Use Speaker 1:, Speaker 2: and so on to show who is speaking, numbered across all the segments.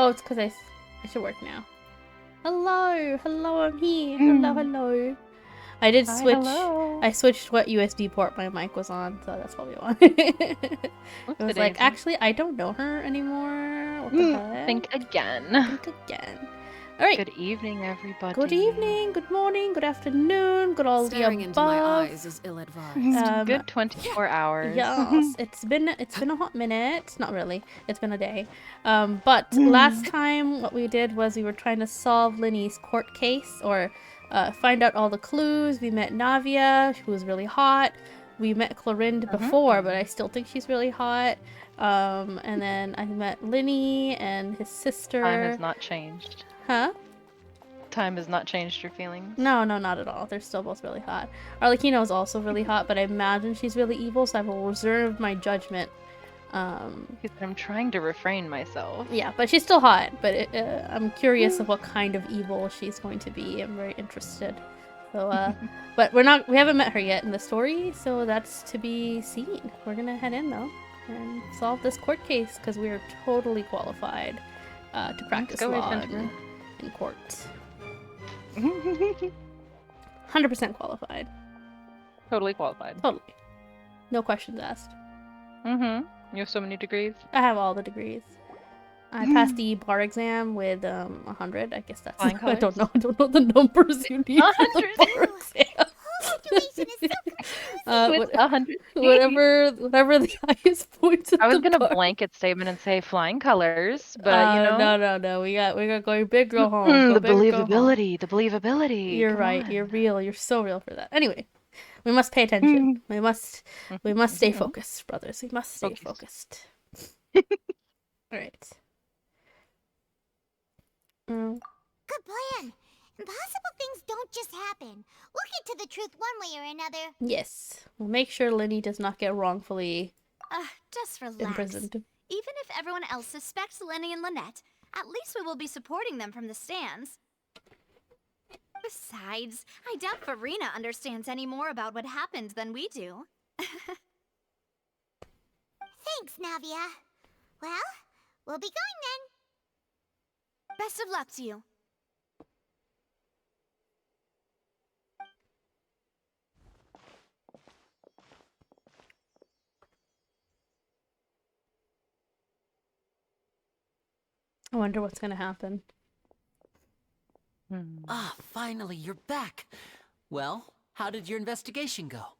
Speaker 1: Oh, it's because I should work now. Hello, I'm here. Hello. I did switch.
Speaker 2: Hello.
Speaker 1: I switched what USB port my mic was on, so that's probably why. It was like, actually, I don't know her anymore. What the heck?
Speaker 2: Think again.
Speaker 1: Think again. All right.
Speaker 2: Good evening, everybody.
Speaker 1: Good evening, good morning, good afternoon, good all
Speaker 3: Staring
Speaker 1: the
Speaker 3: into my
Speaker 1: above.
Speaker 3: eyes is ill-advised.
Speaker 2: Good 24 hours.
Speaker 1: Yes, it's been a hot minute. Not really. It's been a day. But last time what we did was we were trying to solve Lyney's court case, or find out all the clues. We met Navia, who was really hot. We met Clorinde before, but I still think she's really hot. And then I met Lyney and his sister.
Speaker 2: Time has not changed.
Speaker 1: Huh?
Speaker 2: Time has not changed your feelings?
Speaker 1: No, not at all. They're still both really hot. Arlecchino is also really hot, but I imagine she's really evil, so I will reserve my judgment.
Speaker 2: I'm trying to refrain myself.
Speaker 1: Yeah, but she's still hot. But I'm curious of what kind of evil she's going to be. I'm very interested. So, but we haven't met her yet in the story, so that's to be seen. We're gonna head in though and solve this court case because we are totally qualified to practice law in court. 100% qualified.
Speaker 2: Totally qualified.
Speaker 1: Totally. No questions asked.
Speaker 2: You have so many degrees?
Speaker 1: I have all the degrees. I passed the bar exam with 100. I guess that's. I don't know the numbers you need for the bar exam.
Speaker 2: With 100.
Speaker 1: Whatever the highest points.
Speaker 2: I was gonna blanket statement and say flying colors, but you know.
Speaker 1: No. We got going big, go home.
Speaker 2: The believability.
Speaker 1: You're right. You're real. You're so real for that. Anyway, we must pay attention. We must stay focused, brothers. We must stay focused. All right.
Speaker 4: Good plan. Impossible things don't just happen. We'll get to the truth one way or another.
Speaker 1: Yes. We'll make sure Lyney does not get wrongfully
Speaker 5: Just relax.
Speaker 1: imprisoned.
Speaker 5: Even if everyone else suspects Lyney and Lynette, at least we will be supporting them from the stands. Besides, I doubt Farina understands any more about what happened than we do.
Speaker 4: Thanks, Navia. Well, we'll be going then.
Speaker 5: Best of luck to you.
Speaker 1: I wonder what's gonna happen.
Speaker 3: Ah, finally, you're back. Well, how did your investigation go?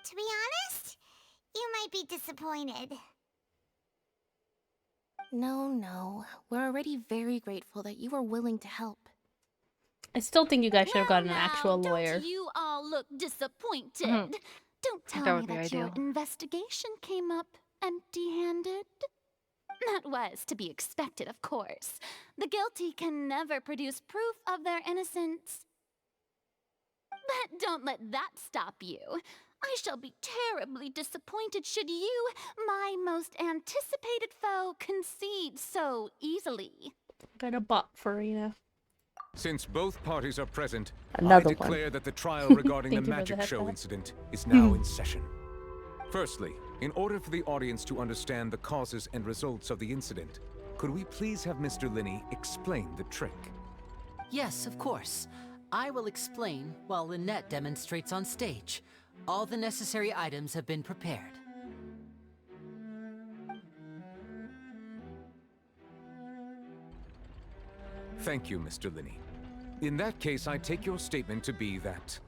Speaker 4: To be honest, you might be disappointed.
Speaker 6: No. We're already very grateful that you were willing to help.
Speaker 1: I still think you guys should have gotten an actual lawyer.
Speaker 5: Don't you all look disappointed? Don't tell me that your investigation came up empty-handed. That was to be expected, of course. The guilty can never produce proof of their innocence. But don't let that stop you. I shall be terribly disappointed should you, my most anticipated foe, concede so easily.
Speaker 1: Got a bot for Farina.
Speaker 7: Since both parties are present,
Speaker 1: Another
Speaker 7: I declare
Speaker 1: one.
Speaker 7: that the trial regarding the
Speaker 1: Thank you for
Speaker 7: magic
Speaker 1: the
Speaker 7: show
Speaker 1: headset.
Speaker 7: incident is now in session. Firstly, in order for the audience to understand the causes and results of the incident, could we please have Mr. Lyney explain the trick?
Speaker 3: Yes, of course. I will explain while Lynette demonstrates on stage. All the necessary items have been prepared.
Speaker 7: Thank you, Mr. Lyney. In that case, I take your statement to be that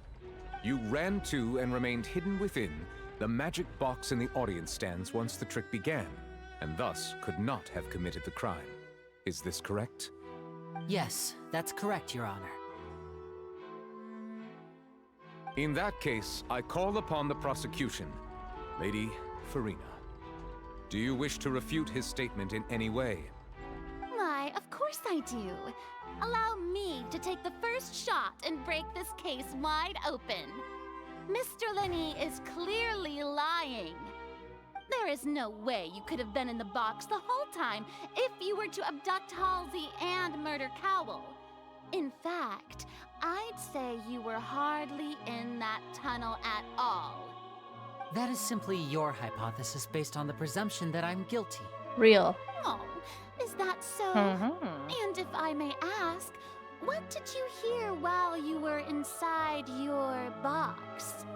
Speaker 7: you ran to and remained hidden within the magic box in the audience stands once the trick began, and thus could not have committed the crime. Is this correct?
Speaker 3: Yes, that's correct, Your Honor.
Speaker 7: In that case, I call upon the prosecution. Lady Farina, do you wish to refute his statement in any way?
Speaker 5: Why, of course I do. Allow me to take the first shot and break this case wide open. Mr. Lyney is clearly lying. There is no way you could have been in the box the whole time if you were to abduct Halsey and murder Cowell. In fact, I'd say you were hardly in that tunnel at all.
Speaker 3: That is simply your hypothesis based on the presumption that I'm guilty.
Speaker 1: Real.
Speaker 5: Oh, is that so? And if I may ask, what did you hear while you were inside your box?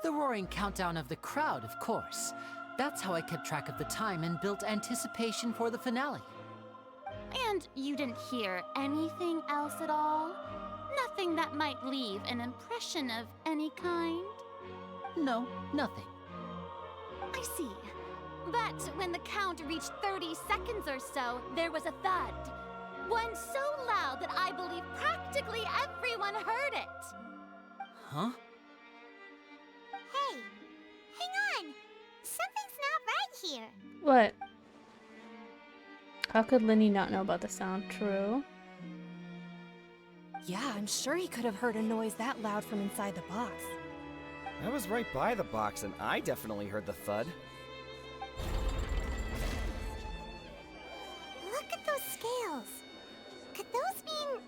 Speaker 3: The roaring countdown of the crowd, of course. That's how I kept track of the time and built anticipation for the finale.
Speaker 5: And you didn't hear anything else at all? Nothing that might leave an impression of any kind?
Speaker 3: No, nothing.
Speaker 5: I see. But when the count reached 30 seconds or so, there was a thud. One so loud that I believe practically everyone heard it.
Speaker 3: Huh?
Speaker 4: Hey, hang on. Something's not right here.
Speaker 1: What? How could Lyney not know about the sound? True.
Speaker 8: Yeah, I'm sure he could have heard a noise that loud from inside the box.
Speaker 9: I was right by the box, and I definitely heard the thud.
Speaker 4: Look at those scales. Could those mean...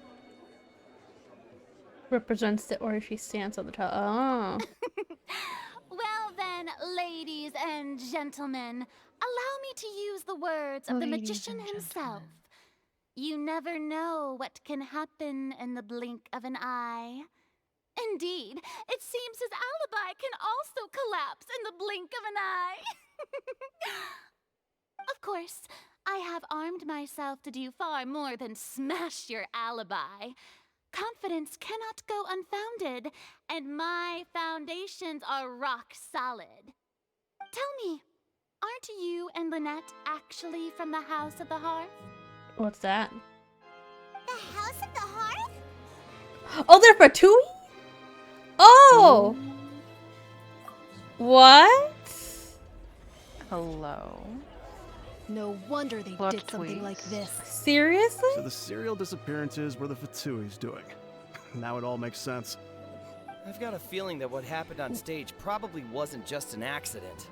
Speaker 1: Represents the Orishi stance on the top. Oh.
Speaker 5: Well then, ladies and gentlemen, allow me to use the words of the magician himself. You never know what can happen in the blink of an eye. Indeed, it seems his alibi can also collapse in the blink of an eye. Of course, I have armed myself to do far more than smash your alibi. Confidence cannot go unfounded, and my foundations are rock solid. Tell me, aren't you and Lynette actually from the House of the Hearth?
Speaker 1: What's that?
Speaker 4: The House of the Hearth?
Speaker 1: Oh, they're Fatui? Oh! What?
Speaker 2: Hello.
Speaker 8: No wonder they
Speaker 2: Plot
Speaker 8: did something like
Speaker 2: twist.
Speaker 8: this.
Speaker 1: Seriously?
Speaker 10: So the serial disappearances were the Fatui's doing. Now it all makes sense.
Speaker 9: I've got a feeling that what happened on stage probably wasn't just an accident.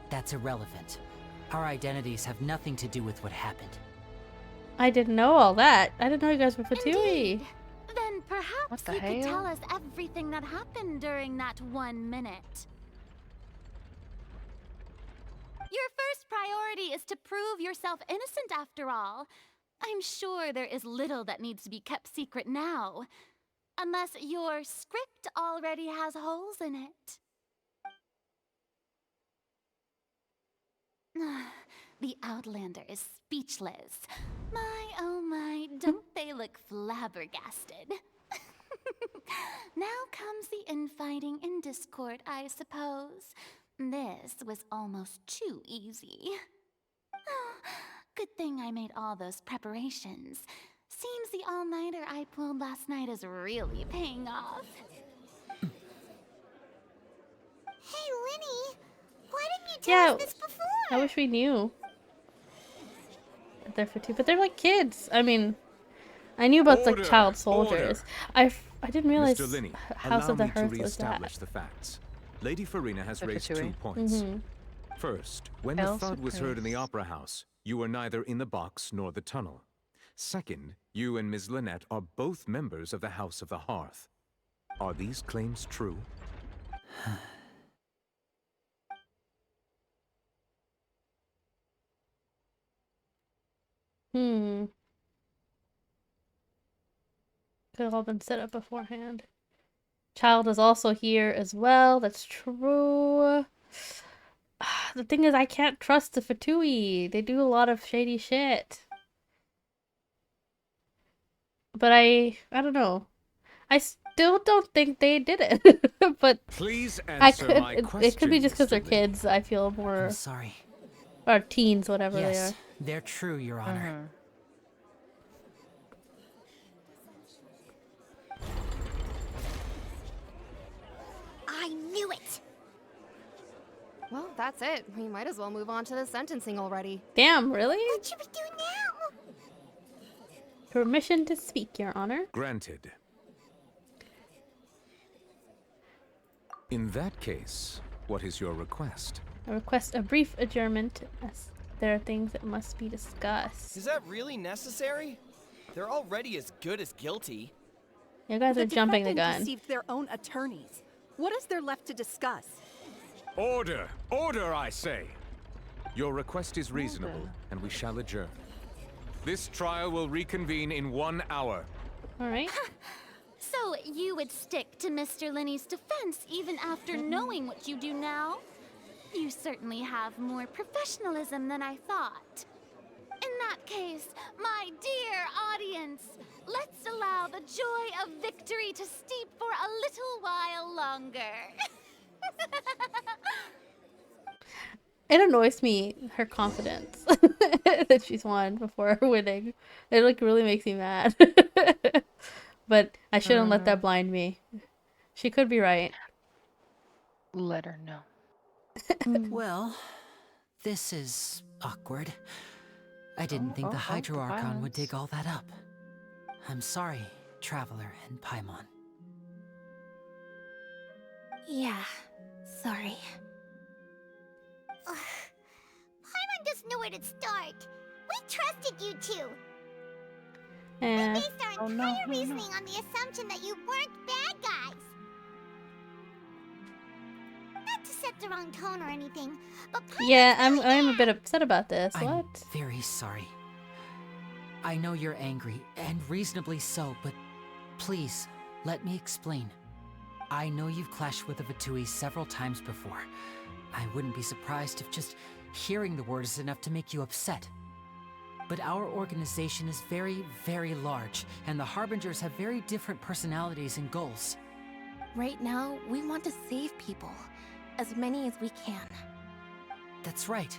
Speaker 3: That's irrelevant. Our identities have nothing to do with what happened.
Speaker 1: I didn't know all that. I didn't know you guys were Fatui.
Speaker 5: Indeed. Then
Speaker 2: What
Speaker 5: perhaps
Speaker 2: the
Speaker 5: you could
Speaker 2: hell?
Speaker 5: tell us everything that happened during that 1 minute. Your first priority is to prove yourself innocent after all. I'm sure there is little that needs to be kept secret now. Unless your script already has holes in it. The Outlander is speechless. My, oh my, don't they look flabbergasted? Now comes the infighting and discord, I suppose. This was almost too easy. Good thing I made all those preparations. Seems the all-nighter I pulled last night is really paying off.
Speaker 4: Hey, Lyney. Why didn't you tell us this before?
Speaker 1: I wish we knew. They're Fatui, but they're like kids. I mean, I knew about
Speaker 7: Order,
Speaker 1: like child soldiers. I didn't realize
Speaker 7: Mr. Lyney,
Speaker 1: House
Speaker 7: allow
Speaker 1: of the
Speaker 7: me to
Speaker 1: Hearth was
Speaker 7: re-establish
Speaker 1: that.
Speaker 7: the facts. Lady Farina has
Speaker 2: The
Speaker 7: raised
Speaker 2: Fatui.
Speaker 7: 2 points.
Speaker 1: Mm-hmm.
Speaker 7: First, when the
Speaker 2: El
Speaker 7: thud was heard in the
Speaker 2: surprise.
Speaker 7: Opera House, you were neither in the box nor the tunnel. Second, you and Ms. Lynette are both members of the House of the Hearth. Are these claims true?
Speaker 1: Could have all been set up beforehand. Child is also here as well. That's true. The thing is, I can't trust the Fatui. They do a lot of shady shit. But I don't know. I still don't think they did it. But
Speaker 7: Please
Speaker 1: I
Speaker 7: answer
Speaker 1: could.
Speaker 7: my question.
Speaker 1: It could be just because
Speaker 7: Mr.
Speaker 1: they're
Speaker 7: Lyney.
Speaker 1: kids. I feel more,
Speaker 3: I'm sorry.
Speaker 1: or teens, whatever they
Speaker 3: Yes,
Speaker 1: are.
Speaker 3: they're true, Your Honor.
Speaker 4: I knew it.
Speaker 6: Well, that's it. We might as well move on to the sentencing already.
Speaker 1: Damn, really?
Speaker 4: What should we do now?
Speaker 1: Permission to speak, Your Honor.
Speaker 7: Granted. In that case, what is your request?
Speaker 1: I request a brief adjournment, as there are things that must be discussed.
Speaker 9: Is that really necessary? They're already as good as guilty.
Speaker 1: You guys are jumping the gun.
Speaker 11: Deceived their own attorneys. What is there left to discuss?
Speaker 7: Order! Order, I say! Your request is reasonable, and we shall adjourn. This trial will reconvene in 1 hour.
Speaker 1: All right.
Speaker 5: So you would stick to Mr. Lyney's defense even after knowing what you do now? You certainly have more professionalism than I thought. In that case, my dear audience, let's allow the joy of victory to steep for a little while longer.
Speaker 1: It annoys me, her confidence that she's won before winning. It like really makes me mad. But I shouldn't let that blind me. She could be right.
Speaker 2: Let her know.
Speaker 3: Well, this is awkward. I didn't think the Hydro Archon would dig all that up. I'm sorry, Traveler and Paimon.
Speaker 6: Yeah, sorry.
Speaker 4: Paimon doesn't know where to start. We trusted you two. We
Speaker 1: And
Speaker 4: based our entire reasoning on the assumption that you weren't bad guys. Not to set the wrong tone or anything, but Paimon's
Speaker 1: yeah,
Speaker 4: really
Speaker 1: I'm a
Speaker 4: bad.
Speaker 1: bit upset about this.
Speaker 3: I'm
Speaker 1: What?
Speaker 3: very sorry. I know you're angry, and reasonably so, but please, let me explain. I know you've clashed with the Vitui several times before. I wouldn't be surprised if just hearing the word is enough to make you upset. But our organization is very, very large, and the Harbingers have very different personalities and goals.
Speaker 6: Right now, we want to save people. As many as we can.
Speaker 3: That's right.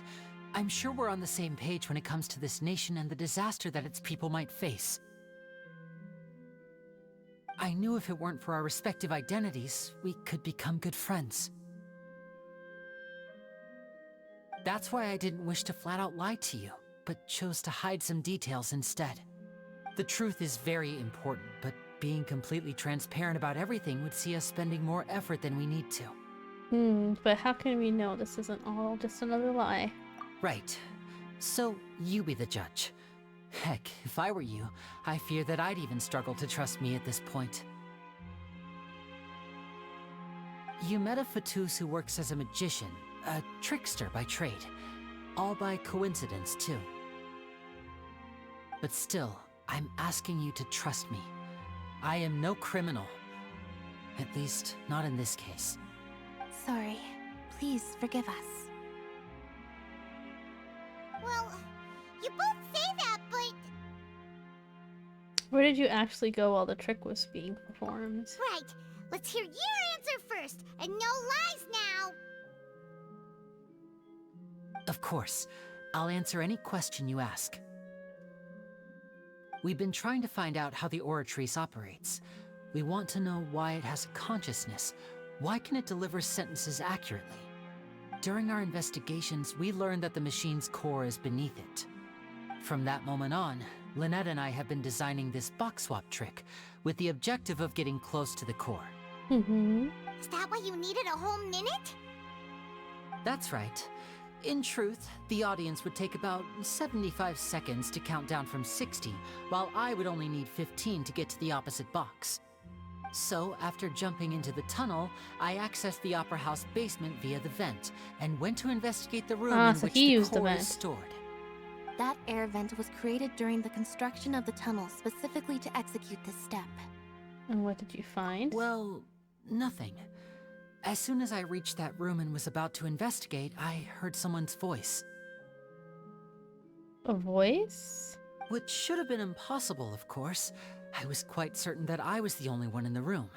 Speaker 3: I'm sure we're on the same page when it comes to this nation and the disaster that its people might face. I knew if it weren't for our respective identities, we could become good friends. That's why I didn't wish to flat out lie to you, but chose to hide some details instead. The truth is very important, but being completely transparent about everything would see us spending more effort than we need to.
Speaker 1: But how can we know this isn't all just another lie?
Speaker 3: Right. So, you be the judge. Heck, if I were you, I fear that I'd even struggle to trust me at this point. You met a Fatus who works as a magician, a trickster by trade. All by coincidence, too. But still, I'm asking you to trust me. I am no criminal. At least, not in this case.
Speaker 6: Sorry. Please forgive us.
Speaker 4: Well, you both say that, but...
Speaker 1: Where did you actually go while the trick was being performed?
Speaker 4: Right. Let's hear your answer first, and no lies now.
Speaker 3: Of course. I'll answer any question you ask. We've been trying to find out how the Oratrice operates. We want to know why it has a consciousness. Why can it deliver sentences accurately? During our investigations, we learned that the machine's core is beneath it. From that moment on, Lynette and I have been designing this box swap trick with the objective of getting close to the core.
Speaker 4: Is that why you needed a whole minute?
Speaker 3: That's right. In truth, the audience would take about 75 seconds to count down from 60, while I would only need 15 to get to the opposite box. So, after jumping into the tunnel, I accessed the Opera House basement via the vent, and went to investigate the room in
Speaker 1: So
Speaker 3: which
Speaker 1: he
Speaker 3: the
Speaker 1: used the
Speaker 3: core
Speaker 1: vent.
Speaker 3: is stored.
Speaker 6: That air vent was created during the construction of the tunnel specifically to execute this step.
Speaker 1: And what did you find?
Speaker 3: Well, nothing. As soon as I reached that room and was about to investigate, I heard someone's voice.
Speaker 1: A voice?
Speaker 3: Which should have been impossible, of course. I was quite certain that I was the only one in the room.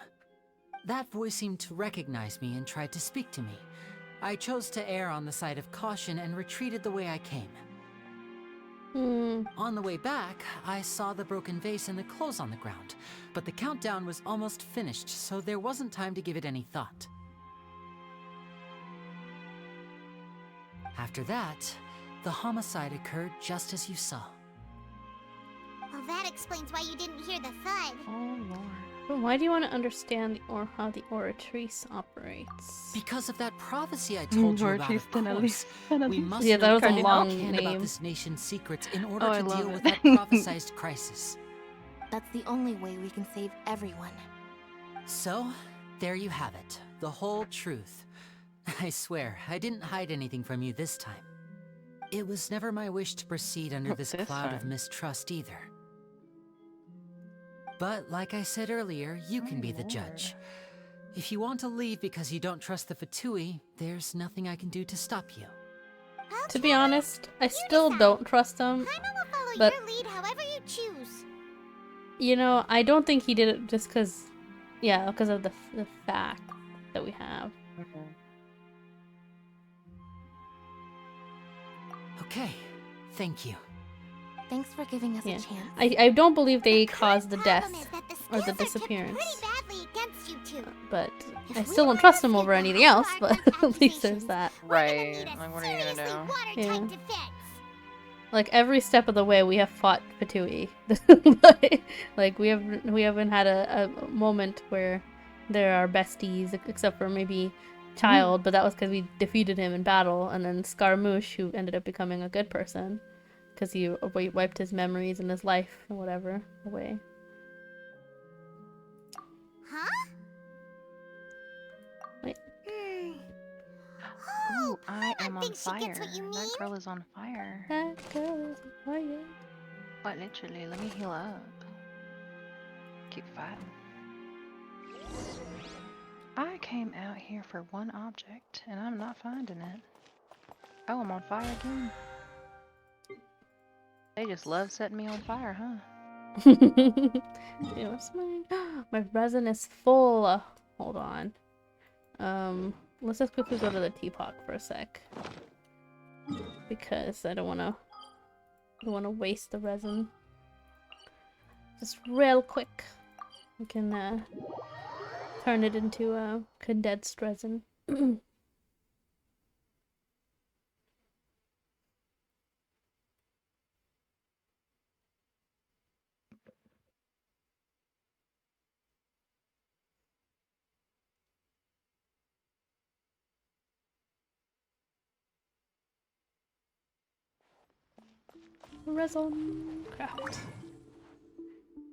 Speaker 3: That voice seemed to recognize me and tried to speak to me. I chose to err on the side of caution and retreated the way I came. On the way back, I saw the broken vase and the clothes on the ground, but the countdown was almost finished, so there wasn't time to give it any thought. After that, the homicide occurred just as you saw.
Speaker 4: Well, that explains why you didn't hear the thud.
Speaker 1: Oh lord. But why do you want to understand how the Oratrice operates?
Speaker 3: Because of that prophecy I told you about, of course. We must
Speaker 1: Yeah, that
Speaker 3: know
Speaker 1: was a
Speaker 3: all we
Speaker 1: long
Speaker 3: can
Speaker 1: name.
Speaker 3: about this nation's secrets in order
Speaker 2: Oh, I
Speaker 3: to
Speaker 2: love
Speaker 3: deal
Speaker 2: it.
Speaker 3: with that prophesized crisis.
Speaker 6: That's the only way we can save everyone.
Speaker 3: So, there you have it. The whole truth. I swear, I didn't hide anything from you this time. It was never my wish to proceed under
Speaker 2: What's
Speaker 3: this
Speaker 2: this
Speaker 3: cloud of
Speaker 2: one?
Speaker 3: mistrust either. But like I said earlier, you can be the judge. If you want to leave because you don't trust the Fatui, there's nothing I can do to stop you.
Speaker 1: To be honest, I still don't trust him.
Speaker 4: Paimon will follow
Speaker 1: But
Speaker 4: your lead however you choose.
Speaker 1: you know, I don't think he did it just because, yeah, because of the fact that we have.
Speaker 3: Okay, thank you.
Speaker 6: Thanks for giving us
Speaker 1: Yeah.
Speaker 6: a chance.
Speaker 1: I don't believe they caused the death
Speaker 4: Problem is that the
Speaker 1: or the
Speaker 4: scales are tipped
Speaker 1: disappearance.
Speaker 4: pretty badly against you two.
Speaker 1: But
Speaker 4: If
Speaker 1: I
Speaker 4: we
Speaker 1: still don't
Speaker 4: wanna
Speaker 1: trust him
Speaker 4: escape
Speaker 1: over
Speaker 4: the
Speaker 1: anything else,
Speaker 4: harmful
Speaker 1: but
Speaker 4: arts
Speaker 1: at least there's
Speaker 4: accusations,
Speaker 1: that.
Speaker 4: we're gonna
Speaker 2: Right.
Speaker 4: need a
Speaker 2: Like, what are you gonna
Speaker 4: seriously
Speaker 2: do?
Speaker 4: watertight
Speaker 1: Yeah.
Speaker 4: defense.
Speaker 1: Like every step of the way, we have fought Fatui. Like we haven't had a moment where they're our besties, except for maybe Child, but that was because we defeated him in battle, and then Scaramouche, who ended up becoming a good person, because he wiped his memories and his life or whatever away.
Speaker 4: Huh?
Speaker 1: Wait.
Speaker 2: Ooh, I am on
Speaker 4: think she
Speaker 2: fire.
Speaker 4: gets what you mean.
Speaker 2: That girl is on fire.
Speaker 1: That girl is on fire.
Speaker 2: What, literally? Let me heal up. Keep fighting. I came out here for one object, and I'm not finding it. Oh, I'm on fire again. They just love setting me on fire, huh?
Speaker 1: Yeah, what's my resin is full. Hold on. Let's just quickly go to the teapot for a sec, because I don't wanna waste the resin. Just real quick, we can turn it into condensed resin. Resin craft.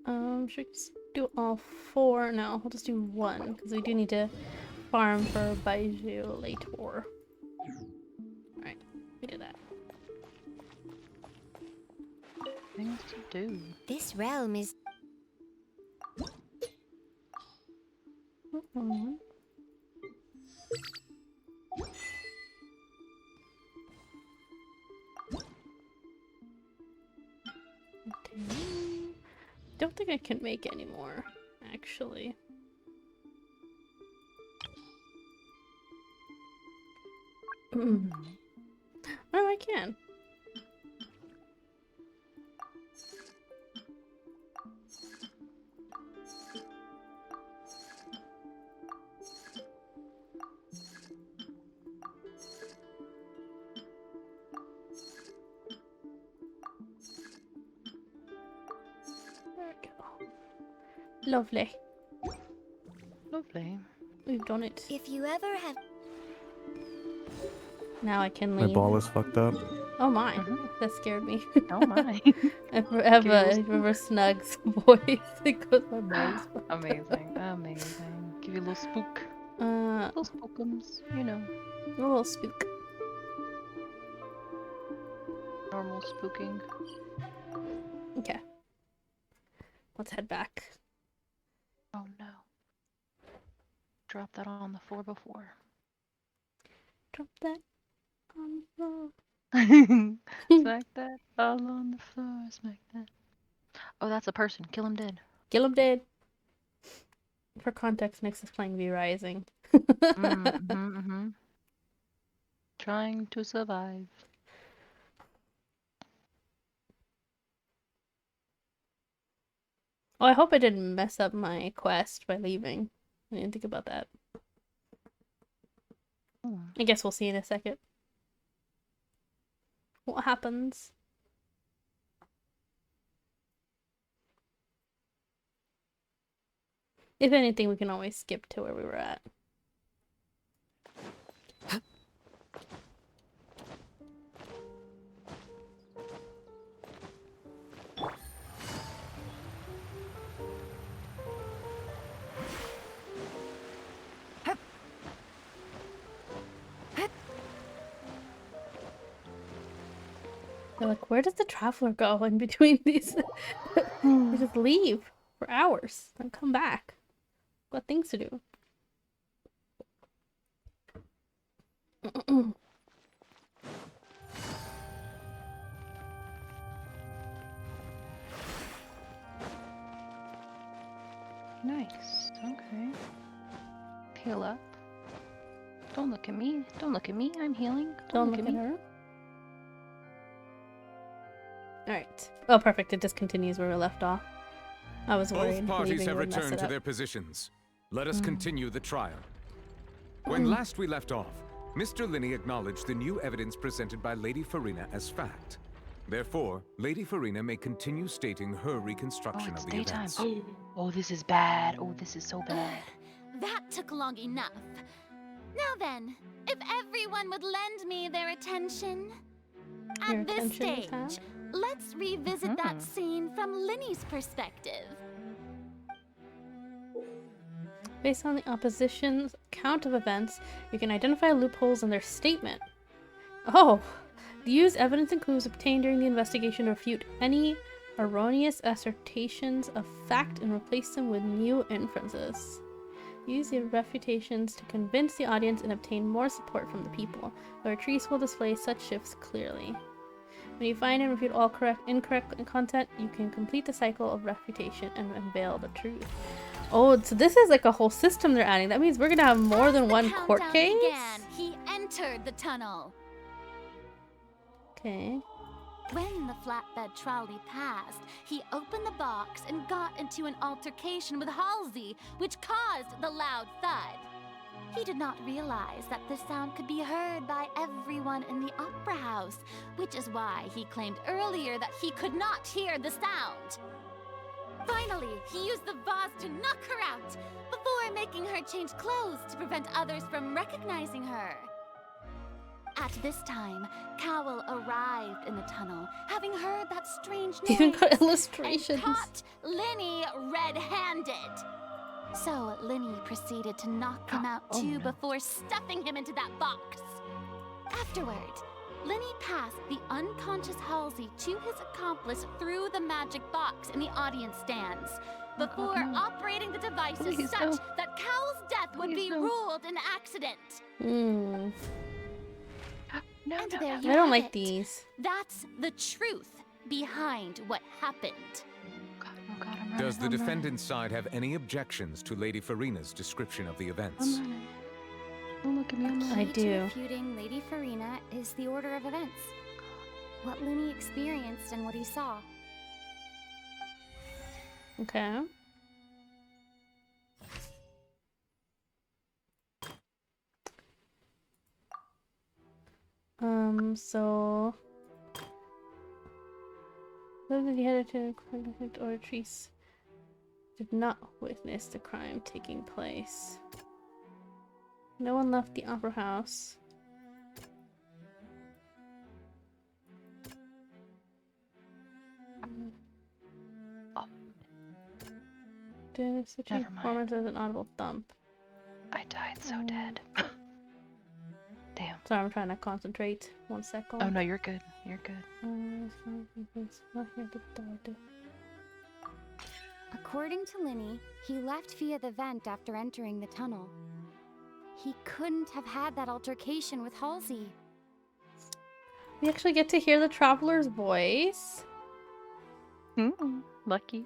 Speaker 1: Should we just do all 4? No, we'll just do 1, because we do need to farm for Baiju later. Alright, we did that.
Speaker 2: Things to do.
Speaker 4: This realm is
Speaker 1: Don't think I can make any more, actually. Oh, I can. There we go. Lovely.
Speaker 2: Lovely.
Speaker 1: We've done it.
Speaker 4: if you ever have
Speaker 1: Now I can
Speaker 10: My
Speaker 1: leave.
Speaker 10: ball is fucked up.
Speaker 1: Oh my, that scared me.
Speaker 2: Oh my.
Speaker 1: I have a
Speaker 2: Giggles.
Speaker 1: River Snug's voice. It goes my brains.
Speaker 2: Amazing. Amazing. Give you a little spook.
Speaker 1: A
Speaker 2: Little spookums, you know.
Speaker 1: little spook.
Speaker 2: Normal spooking.
Speaker 1: Okay. Let's head back.
Speaker 2: Oh no. Drop that on the floor before.
Speaker 1: Drop that on the floor.
Speaker 2: Smack that all on the floor. Smack that. Oh, that's a person. Kill him dead.
Speaker 1: Kill him dead. For context, Nyx is playing V Rising.
Speaker 2: Trying to survive.
Speaker 1: Oh, I hope I didn't mess up my quest by leaving. I didn't think about that. I guess we'll see in a second what happens. If anything, we can always skip to where we were at. They're like, where does the traveler go in between these? They just leave for hours and come back. Got things to do.
Speaker 2: Nice. Okay. Heal up. Don't look at me. Don't look at me. I'm healing.
Speaker 1: Don't look at her. Alright. Oh, perfect. It just continues where we left off. I was worried.
Speaker 7: Both parties have
Speaker 1: would mess
Speaker 7: returned
Speaker 1: it
Speaker 7: to
Speaker 1: up.
Speaker 7: their positions. Let us continue the trial. When last we left off, Mr. Lyney acknowledged the new evidence presented by Lady Farina as fact. Therefore, Lady Farina may continue stating her reconstruction
Speaker 2: it's
Speaker 7: of the
Speaker 2: daytime.
Speaker 7: events.
Speaker 2: Oh, this is bad. Oh, this is so bad.
Speaker 5: That took long enough. Now then, if everyone would lend me their attention.
Speaker 1: Your
Speaker 5: At this
Speaker 1: attention is
Speaker 5: stage,
Speaker 1: had?
Speaker 5: let's revisit that scene from Lyney's perspective.
Speaker 1: Based on the opposition's account of events, you can identify loopholes in their statement. Oh! Use evidence and clues obtained during the investigation to refute any erroneous assertions of fact and replace them with new inferences. Use the refutations to convince the audience and obtain more support from the people. The Retrice will display such shifts clearly. When you find and refute all incorrect content, you can complete the cycle of refutation and unveil the truth. Oh, so this is like a whole system they're adding. That means we're gonna have more than one court case?
Speaker 5: Began, he entered the tunnel.
Speaker 1: Okay.
Speaker 5: When the flatbed trolley passed, he opened the box and got into an altercation with Halsey, which caused the loud thud. He did not realize that the sound could be heard by everyone in the opera house, which is why he claimed earlier that he could not hear the sound. Finally, he used the vase to knock her out, before making her change clothes to prevent others from recognizing her. At this time, Cowell arrived in the tunnel, having heard that strange noise,
Speaker 1: Even got illustrations.
Speaker 5: and caught Lyney red-handed. So Lyney proceeded to knock him out too before stuffing him into that box. Afterward, Lyney passed the unconscious Halsey to his accomplice through the magic box in the audience stands, before operating the devices such that Cowell's death would be ruled an accident.
Speaker 1: Hmm.
Speaker 5: And there you
Speaker 1: I don't
Speaker 5: have
Speaker 1: like
Speaker 5: it.
Speaker 1: these.
Speaker 5: That's the truth behind what happened.
Speaker 7: Does the defendant's side have any objections to Lady Farina's description of the events?
Speaker 2: Don't look at me.
Speaker 1: I
Speaker 6: Key
Speaker 1: do.
Speaker 6: to refuting Lady Farina is the order of events. What Lyney experienced and what he saw.
Speaker 1: Okay. So those that he had to or Retrice did not witness the crime taking place. No one left the opera house. Did such a performance as an audible thump.
Speaker 2: I died so dead. Damn.
Speaker 1: Sorry, I'm trying to concentrate. 1 second.
Speaker 2: Oh no, you're good. You're good.
Speaker 6: According to Lyney, he left via the vent after entering the tunnel. He couldn't have had that altercation with Halsey.
Speaker 1: We actually get to hear the traveler's voice.
Speaker 2: Lucky.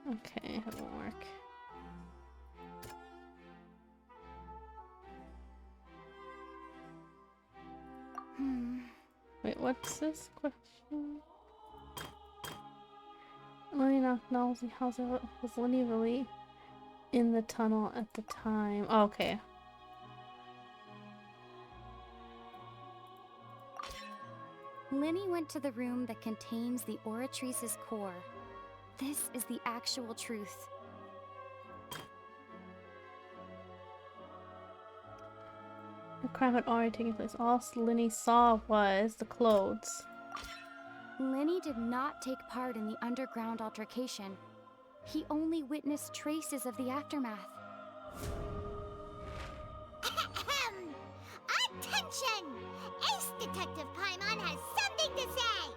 Speaker 1: Okay, that won't work. Wait, what's this question? Lyney knocked Halsey. Was Lyney really in the tunnel at the time? Oh, okay.
Speaker 6: Lyney went to the room that contains the Oratrice's core. This is the actual truth.
Speaker 1: The crime had already taken place. All Lyney saw was the clothes.
Speaker 6: Lyney did not take part in the underground altercation. He only witnessed traces of the aftermath.
Speaker 4: Attention! Ace Detective Paimon has something to say!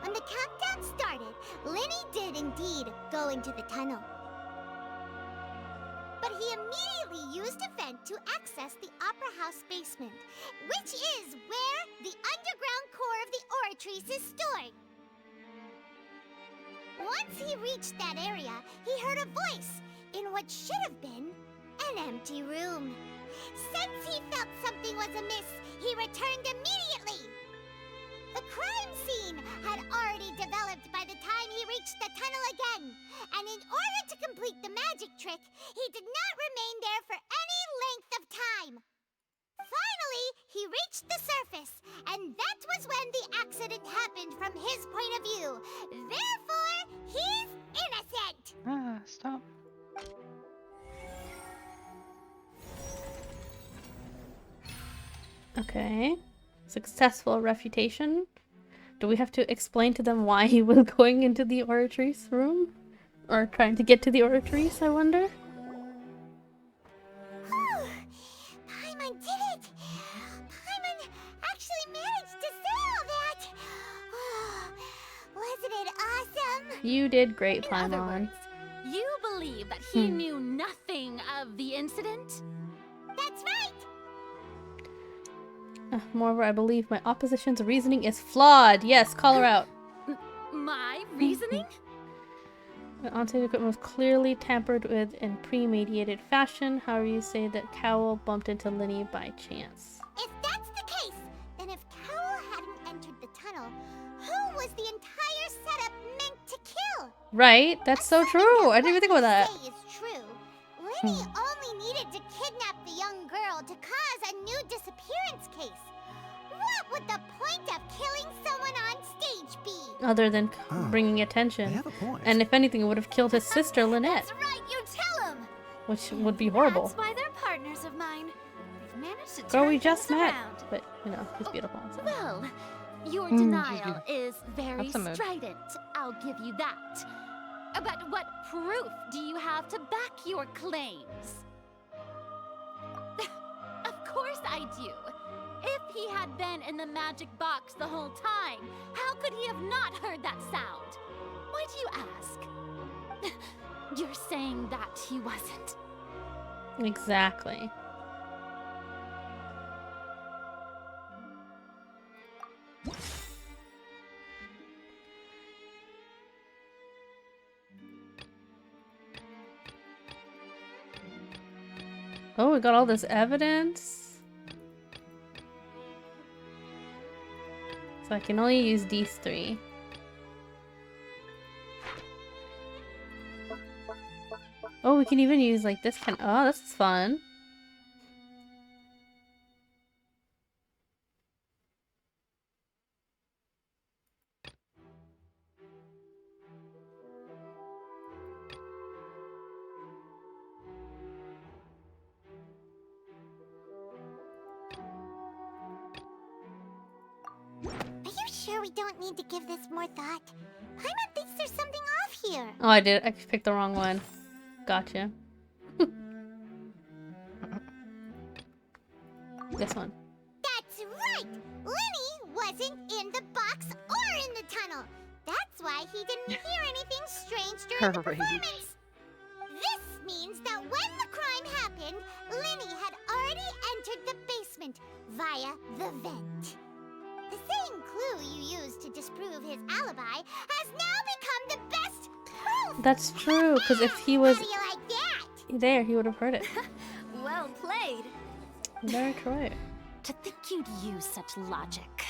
Speaker 4: When the countdown started, Lyney did indeed go into the tunnel. But he immediately used a vent to access the Opera House basement, which is where the underground core of the Oratrice is stored. Once he reached that area, he heard a voice in what should have been an empty room. Since he felt something was amiss, he returned immediately. The crime scene had already developed by the time he reached the tunnel again, and in order to complete the magic trick, he did not remain there for any length of time. Finally, he reached the surface, and that was when the accident happened from his point of view. Therefore, he's innocent!
Speaker 2: Ah, stop.
Speaker 1: Okay. Successful refutation. Do we have to explain to them why he was going into the Oratrice room? Or trying to get to the Oratrice, I wonder?
Speaker 4: Whew! Paimon did it! Paimon actually managed to say all that! Oh, wasn't it awesome?
Speaker 1: You did great,
Speaker 5: In other
Speaker 1: Paimon.
Speaker 5: words, you believe that he knew nothing of the incident?
Speaker 4: That's right!
Speaker 1: Moreover, I believe my opposition's reasoning is flawed. Yes, call her out.
Speaker 5: My reasoning?
Speaker 1: The on-site equipment was clearly tampered with in premeditated fashion. However, you say that Cowell bumped into Lyney by chance.
Speaker 4: If that's the case, then if Cowell hadn't entered the tunnel, who was the entire setup meant to kill?
Speaker 1: Right? That's so true. I didn't even think about that.
Speaker 4: Say is true. Lyney only needed to kidnap the young girl to cause a new disappearance case. What would the point of killing someone on stage be?
Speaker 1: Other than bringing
Speaker 10: They
Speaker 1: attention.
Speaker 10: have a point.
Speaker 1: And if anything, it would have killed his sister, Lynette.
Speaker 5: That's right, you tell him!
Speaker 1: Which would be horrible.
Speaker 5: That's why they're partners of mine. They've managed to
Speaker 1: Girl,
Speaker 5: turn
Speaker 1: we just
Speaker 5: things
Speaker 1: met.
Speaker 5: around.
Speaker 1: But, you know, he's beautiful. So.
Speaker 5: Well, your
Speaker 2: she's
Speaker 5: denial is very
Speaker 2: That's a mood.
Speaker 5: strident. I'll give you that. But what proof do you have to back your claims? Of course I do. If he had been in the magic box the whole time, how could he have not heard that sound? Why do you ask? You're saying that he wasn't.
Speaker 1: Exactly. Oh, we got all this evidence. So I can only use these three. Oh, we can even use like this kind. Oh, this is fun.
Speaker 4: Are you sure we don't need to give this more thought? Paimon thinks there's something off here.
Speaker 1: Oh, I did. I picked the wrong one. Gotcha. This one.
Speaker 4: That's right! Lyney wasn't in the box or in the tunnel. That's why he didn't hear anything strange during the
Speaker 2: Rage.
Speaker 4: performance. This means that when the crime happened, Lyney had already entered the basement via the vent. The same clue you used to disprove his alibi has now become the best proof!
Speaker 1: That's true, because if he was
Speaker 4: How do you like that?
Speaker 1: there, he would have heard it.
Speaker 5: Well played.
Speaker 1: Very true.
Speaker 5: To think you'd use such logic.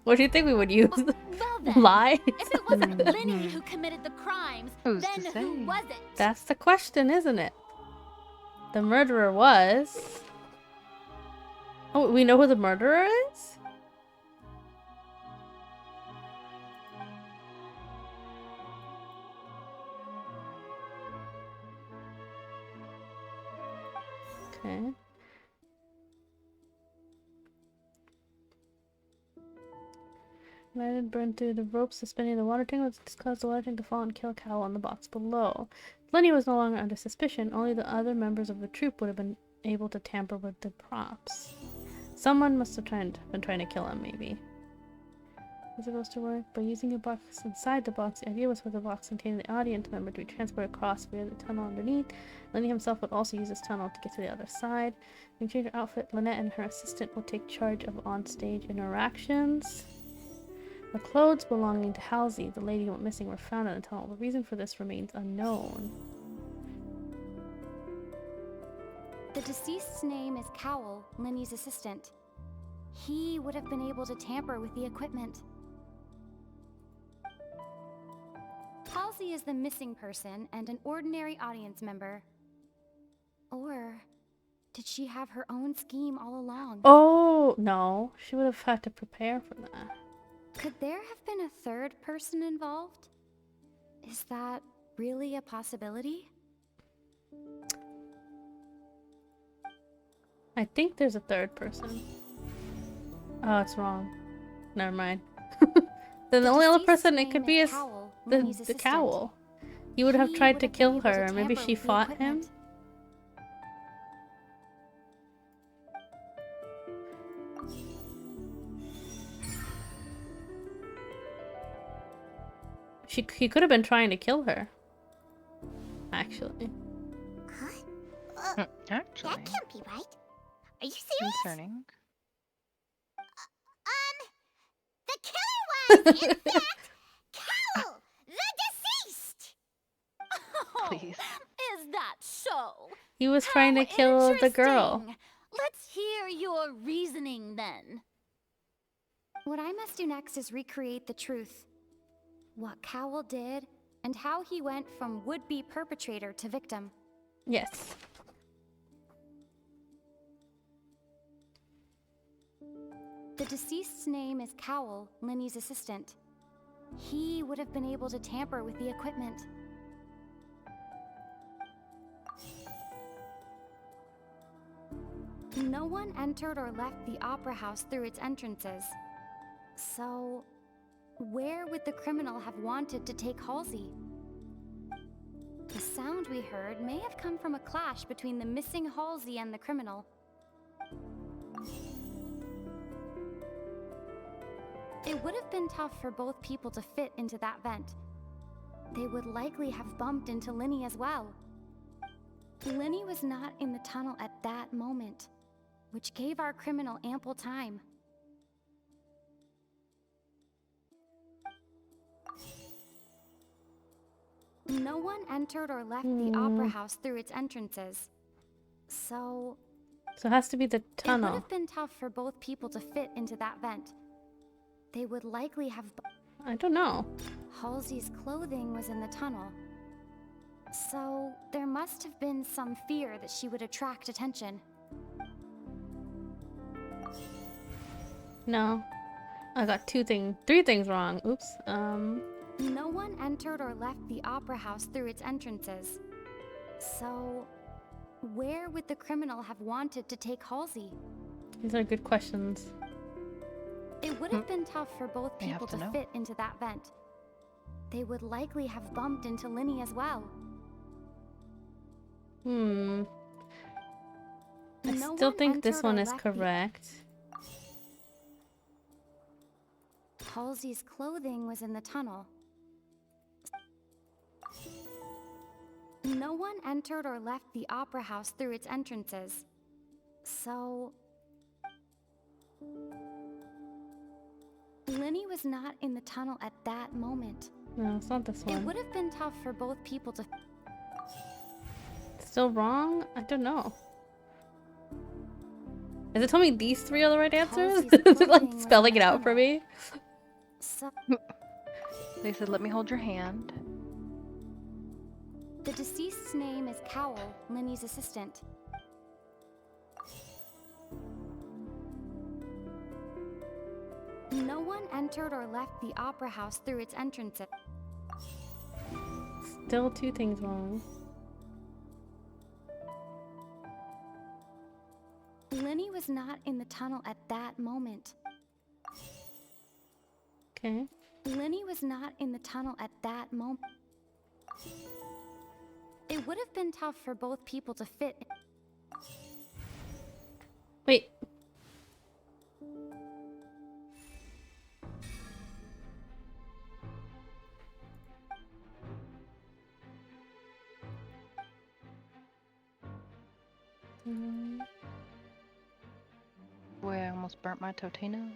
Speaker 1: What do you think we would use?
Speaker 5: Well then,
Speaker 1: Lie?
Speaker 5: if it wasn't Lyney who committed the crimes,
Speaker 2: Who's to
Speaker 5: then
Speaker 2: say?
Speaker 5: who was it?
Speaker 1: That's the question, isn't it? The murderer was... Oh, we know who the murderer is? Okay. Lighted burned through the rope suspending the water tank, which caused the water tank to fall and kill Cowl on the box below. Lyney was no longer under suspicion. Only the other members of the troupe would have been able to tamper with the props. Someone must have been trying to kill him, maybe. Is it supposed to work? By using a box inside the box, the idea was for the box containing the audience member to be transported across via the tunnel underneath. Lyney himself would also use this tunnel to get to the other side. When you change her outfit, Lynette and her assistant will take charge of on-stage interactions. The clothes belonging to Halsey, the lady who went missing, were found in the tunnel. The reason for this remains unknown.
Speaker 6: The deceased's name is Cowell, Lyney's assistant. He would have been able to tamper with the equipment. Halsey is the missing person and an ordinary audience member. Or did she have her own scheme all along?
Speaker 1: Oh, no. She would have had to prepare for that.
Speaker 6: Could there have been a third person involved? Is that really a possibility?
Speaker 1: I think there's a third person. Oh, it's wrong. Never mind. Then the only other person it could be is the Cowl. He would have tried to kill her, or maybe she fought him. He could have been trying to kill her. Actually.
Speaker 4: Huh?
Speaker 2: Actually.
Speaker 4: That can't be right. Are you serious?
Speaker 2: Concerning.
Speaker 4: The killer was, in fact, Cal, the deceased!
Speaker 2: Please.
Speaker 5: Is that so?
Speaker 1: He was trying to kill the girl.
Speaker 5: Interesting. Let's hear your reasoning then.
Speaker 6: What I must do next is recreate the truth. What Cowell did, and how he went from would-be perpetrator to victim.
Speaker 1: Yes.
Speaker 6: The deceased's name is Cowell, Lyney's assistant. He would have been able to tamper with the equipment. No one entered or left the opera house through its entrances. So, where would the criminal have wanted to take Halsey? The sound we heard may have come from a clash between the missing Halsey and the criminal. It would have been tough for both people to fit into that vent. They would likely have bumped into Lyney as well. Lyney was not in the tunnel at that moment, which gave our criminal ample time. No one entered or left the opera house through its entrances. So
Speaker 1: it has to be the tunnel.
Speaker 6: It would have been tough for both people to fit into that vent. They would likely have...
Speaker 1: I don't know.
Speaker 6: Halsey's clothing was in the tunnel. So there must have been some fear that she would attract attention.
Speaker 1: No. I got three things wrong. Oops.
Speaker 6: No one entered or left the opera house through its entrances. So where would the criminal have wanted to take Halsey?
Speaker 1: These are good questions.
Speaker 6: It would have been tough for both people to fit into that vent. They would likely have bumped into Lyney as well.
Speaker 1: I still think this one is correct.
Speaker 6: Halsey's clothing was in the tunnel. No one entered or left the opera house through its entrances. So Lyney was not in the tunnel at that moment.
Speaker 1: No, it's not this one.
Speaker 6: It would have been tough for both people to...
Speaker 1: Still wrong? I don't know. Is it telling me these three are the right answers? Is it like spelling it out for me?
Speaker 6: So
Speaker 2: They said, let me hold your hand.
Speaker 6: the deceased's name is Cowell, Lyney's assistant. No one entered or left the opera house through its entrances.
Speaker 1: Still two things wrong.
Speaker 6: Lyney was not in the tunnel at that moment.
Speaker 1: Okay.
Speaker 6: Lyney was not in the tunnel at that moment. It would have been tough for both people to fit.
Speaker 1: Wait.
Speaker 2: Boy, I almost burnt my Totinos.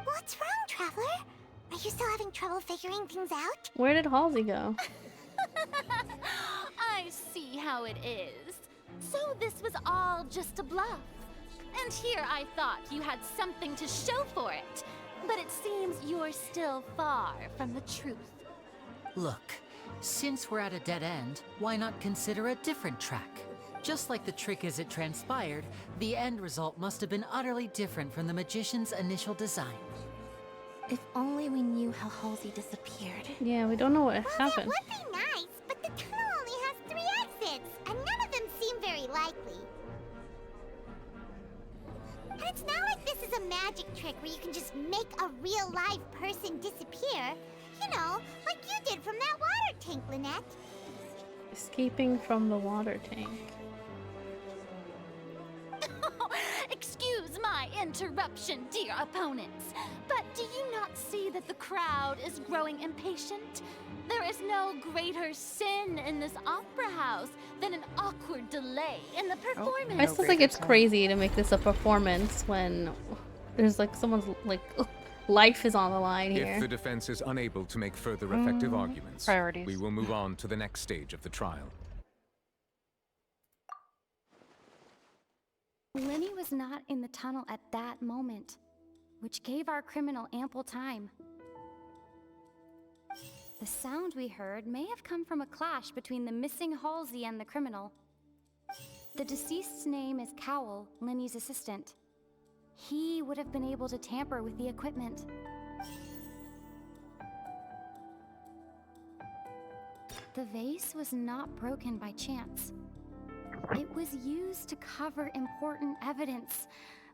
Speaker 4: What's wrong, Traveler? Are you still having trouble figuring things out?
Speaker 1: Where did Halsey go?
Speaker 5: I see how it is. So this was all just a bluff. And here I thought you had something to show for it. But it seems you're still far from the truth.
Speaker 3: Look, since we're at a dead end, why not consider a different track? Just like the trick as it transpired, the end result must have been utterly different from the magician's initial design.
Speaker 11: If only we knew how Halsey disappeared.
Speaker 1: Yeah, we don't know what happened.
Speaker 4: That would be nice, but the tunnel only has 3 exits, and none of them seem very likely. And it's not like this is a magic trick where you can just make a real live person disappear. You know, like you did from that water tank, Lynette.
Speaker 1: Escaping from the water tank.
Speaker 5: Excuse my interruption, dear opponents, but do you not see that the crowd is growing impatient? There is no greater sin in this opera house than an awkward delay in the performance.
Speaker 1: I still think it's crazy to make this a performance when there's like someone's like life is on the line here.
Speaker 7: If the defense is unable to make further effective arguments,
Speaker 2: priorities.
Speaker 7: we will move on to the next stage of the trial.
Speaker 6: Lyney was not in the tunnel at that moment, which gave our criminal ample time. The sound we heard may have come from a clash between the missing Halsey and the criminal. The deceased's name is Cowell, Lyney's assistant. He would have been able to tamper with the equipment. The vase was not broken by chance. It was used to cover important evidence.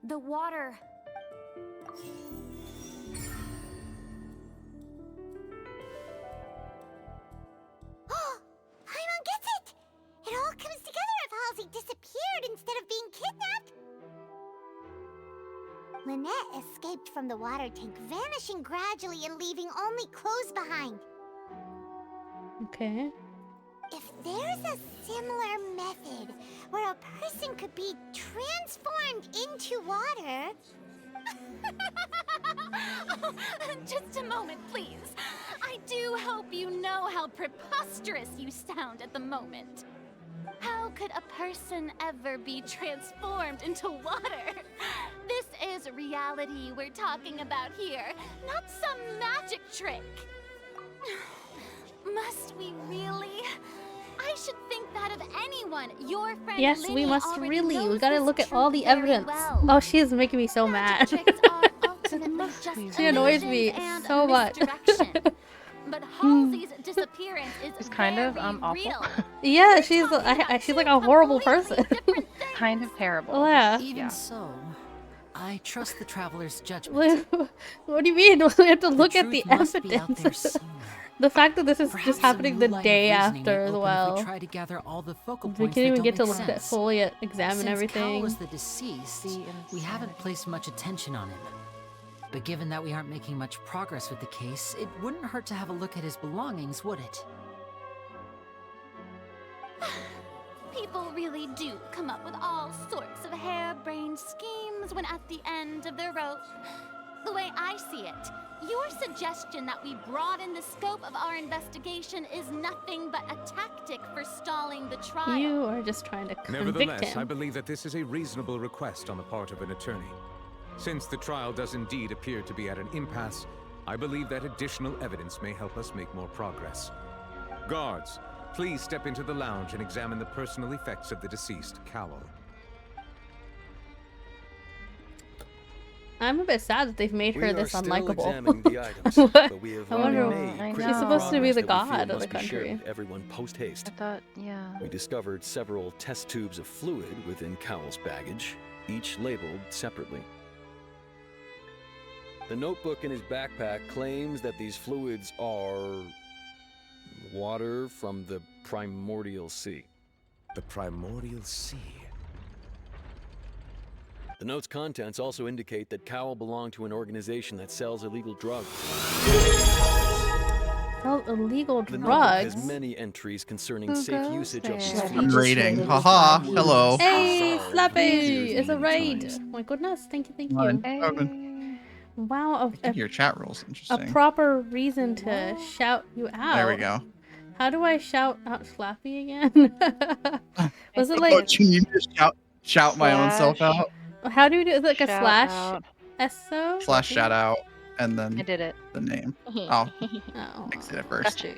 Speaker 6: The water.
Speaker 4: Paimon gets it! It all comes together if Halsey disappeared instead of being kidnapped. Lynette escaped from the water tank, vanishing gradually and leaving only clothes behind.
Speaker 1: Okay.
Speaker 4: If there's a similar method where a person could be transformed into water...
Speaker 5: Oh, just a moment, please. I do hope you know how preposterous you sound at the moment. How could a person ever be transformed into water? This is reality we're talking about here, not some magic trick. Must we really? I should think that of anyone. Your friend
Speaker 1: Yes,
Speaker 5: Lyney
Speaker 1: we must
Speaker 5: already
Speaker 1: really. We
Speaker 5: knows
Speaker 1: gotta
Speaker 5: this
Speaker 1: look at all the
Speaker 5: truth very
Speaker 1: evidence.
Speaker 5: well.
Speaker 1: Oh, she is making me so mad.
Speaker 5: Tricks are ultimately just
Speaker 1: She annoys me
Speaker 5: illusions and
Speaker 1: so much.
Speaker 5: misdirection. But Halsey's disappearance is
Speaker 2: It's kind of
Speaker 5: very
Speaker 2: awful.
Speaker 5: real.
Speaker 1: Yeah, she's she's like a horrible person.
Speaker 2: Kind of terrible.
Speaker 1: Oh, yeah.
Speaker 3: Even so, I trust the traveler's judgment.
Speaker 1: What do you mean? We have to look at
Speaker 3: truth
Speaker 1: the
Speaker 3: must be out there
Speaker 1: evidence.
Speaker 3: somewhere.
Speaker 1: The fact that this is
Speaker 3: Perhaps
Speaker 1: just
Speaker 3: a
Speaker 1: happening
Speaker 3: new
Speaker 1: the
Speaker 3: line of
Speaker 1: day
Speaker 3: reasoning may
Speaker 1: after as
Speaker 3: open if
Speaker 1: well.
Speaker 3: we try to gather all the focal
Speaker 1: We
Speaker 3: points
Speaker 1: can't
Speaker 3: that
Speaker 1: even
Speaker 3: don't
Speaker 1: get to
Speaker 3: make
Speaker 1: look at
Speaker 3: sense.
Speaker 1: fully examine
Speaker 3: Since
Speaker 1: everything.
Speaker 3: Cowell was the deceased, we haven't placed much attention on him. But given that we aren't making much progress with the case, it wouldn't hurt to have a look at his belongings, would it?
Speaker 5: People really do come up with all sorts of harebrained schemes when at the end of their rope. The way I see it, your suggestion that we broaden the scope of our investigation is nothing but a tactic for stalling the trial.
Speaker 1: You are just trying to convict
Speaker 7: Nevertheless, I
Speaker 1: him.
Speaker 7: believe that this is a reasonable request on the part of an attorney. Since the trial does indeed appear to be at an impasse, I believe that additional evidence may help us make more progress. Guards, please step into the lounge and examine the personal effects of the deceased, Cowell.
Speaker 1: I'm a bit sad that they've made her this unlikable.
Speaker 12: Examining the items,
Speaker 1: What?
Speaker 12: but we have
Speaker 1: I wonder.
Speaker 12: already made
Speaker 1: She's
Speaker 12: critical
Speaker 1: supposed to be
Speaker 12: progress
Speaker 1: the
Speaker 12: that we feel
Speaker 1: god of the
Speaker 12: must be shared
Speaker 1: country.
Speaker 12: with everyone post-haste.
Speaker 2: I thought, yeah.
Speaker 12: We discovered several test tubes of fluid within Cowell's baggage, each labeled separately. The notebook in his backpack claims that these fluids are water from the primordial sea.
Speaker 7: The primordial sea.
Speaker 12: The note's contents also indicate that Cowell belonged to an organization that sells illegal drugs.
Speaker 1: Sell illegal
Speaker 12: The notebook
Speaker 1: drugs?
Speaker 12: has many entries concerning
Speaker 2: Who
Speaker 12: safe
Speaker 2: goes
Speaker 12: usage
Speaker 2: there?
Speaker 12: of these
Speaker 2: Fun
Speaker 12: fluids.
Speaker 13: rating. Haha. Hello.
Speaker 1: Hey,
Speaker 12: Bizarre
Speaker 1: Slappy!
Speaker 12: behaviors
Speaker 1: It's a
Speaker 12: many
Speaker 1: raid.
Speaker 12: times.
Speaker 1: Oh my goodness, thank you, thank
Speaker 13: Fine.
Speaker 1: you. Wow,
Speaker 13: Your chat rules
Speaker 1: a
Speaker 13: interesting.
Speaker 1: proper reason to shout you out.
Speaker 13: There we go.
Speaker 1: How do I shout out Slappy again? Was it like...
Speaker 13: Oh, you need to shout my own self out?
Speaker 1: How do you do it? Is it like a
Speaker 2: Shout
Speaker 1: slash?
Speaker 2: out.
Speaker 1: S-O?
Speaker 13: Slash shout out, and then
Speaker 2: I did it.
Speaker 13: the name. Oh,
Speaker 1: Oh,
Speaker 13: fixed it first.
Speaker 2: Gotcha.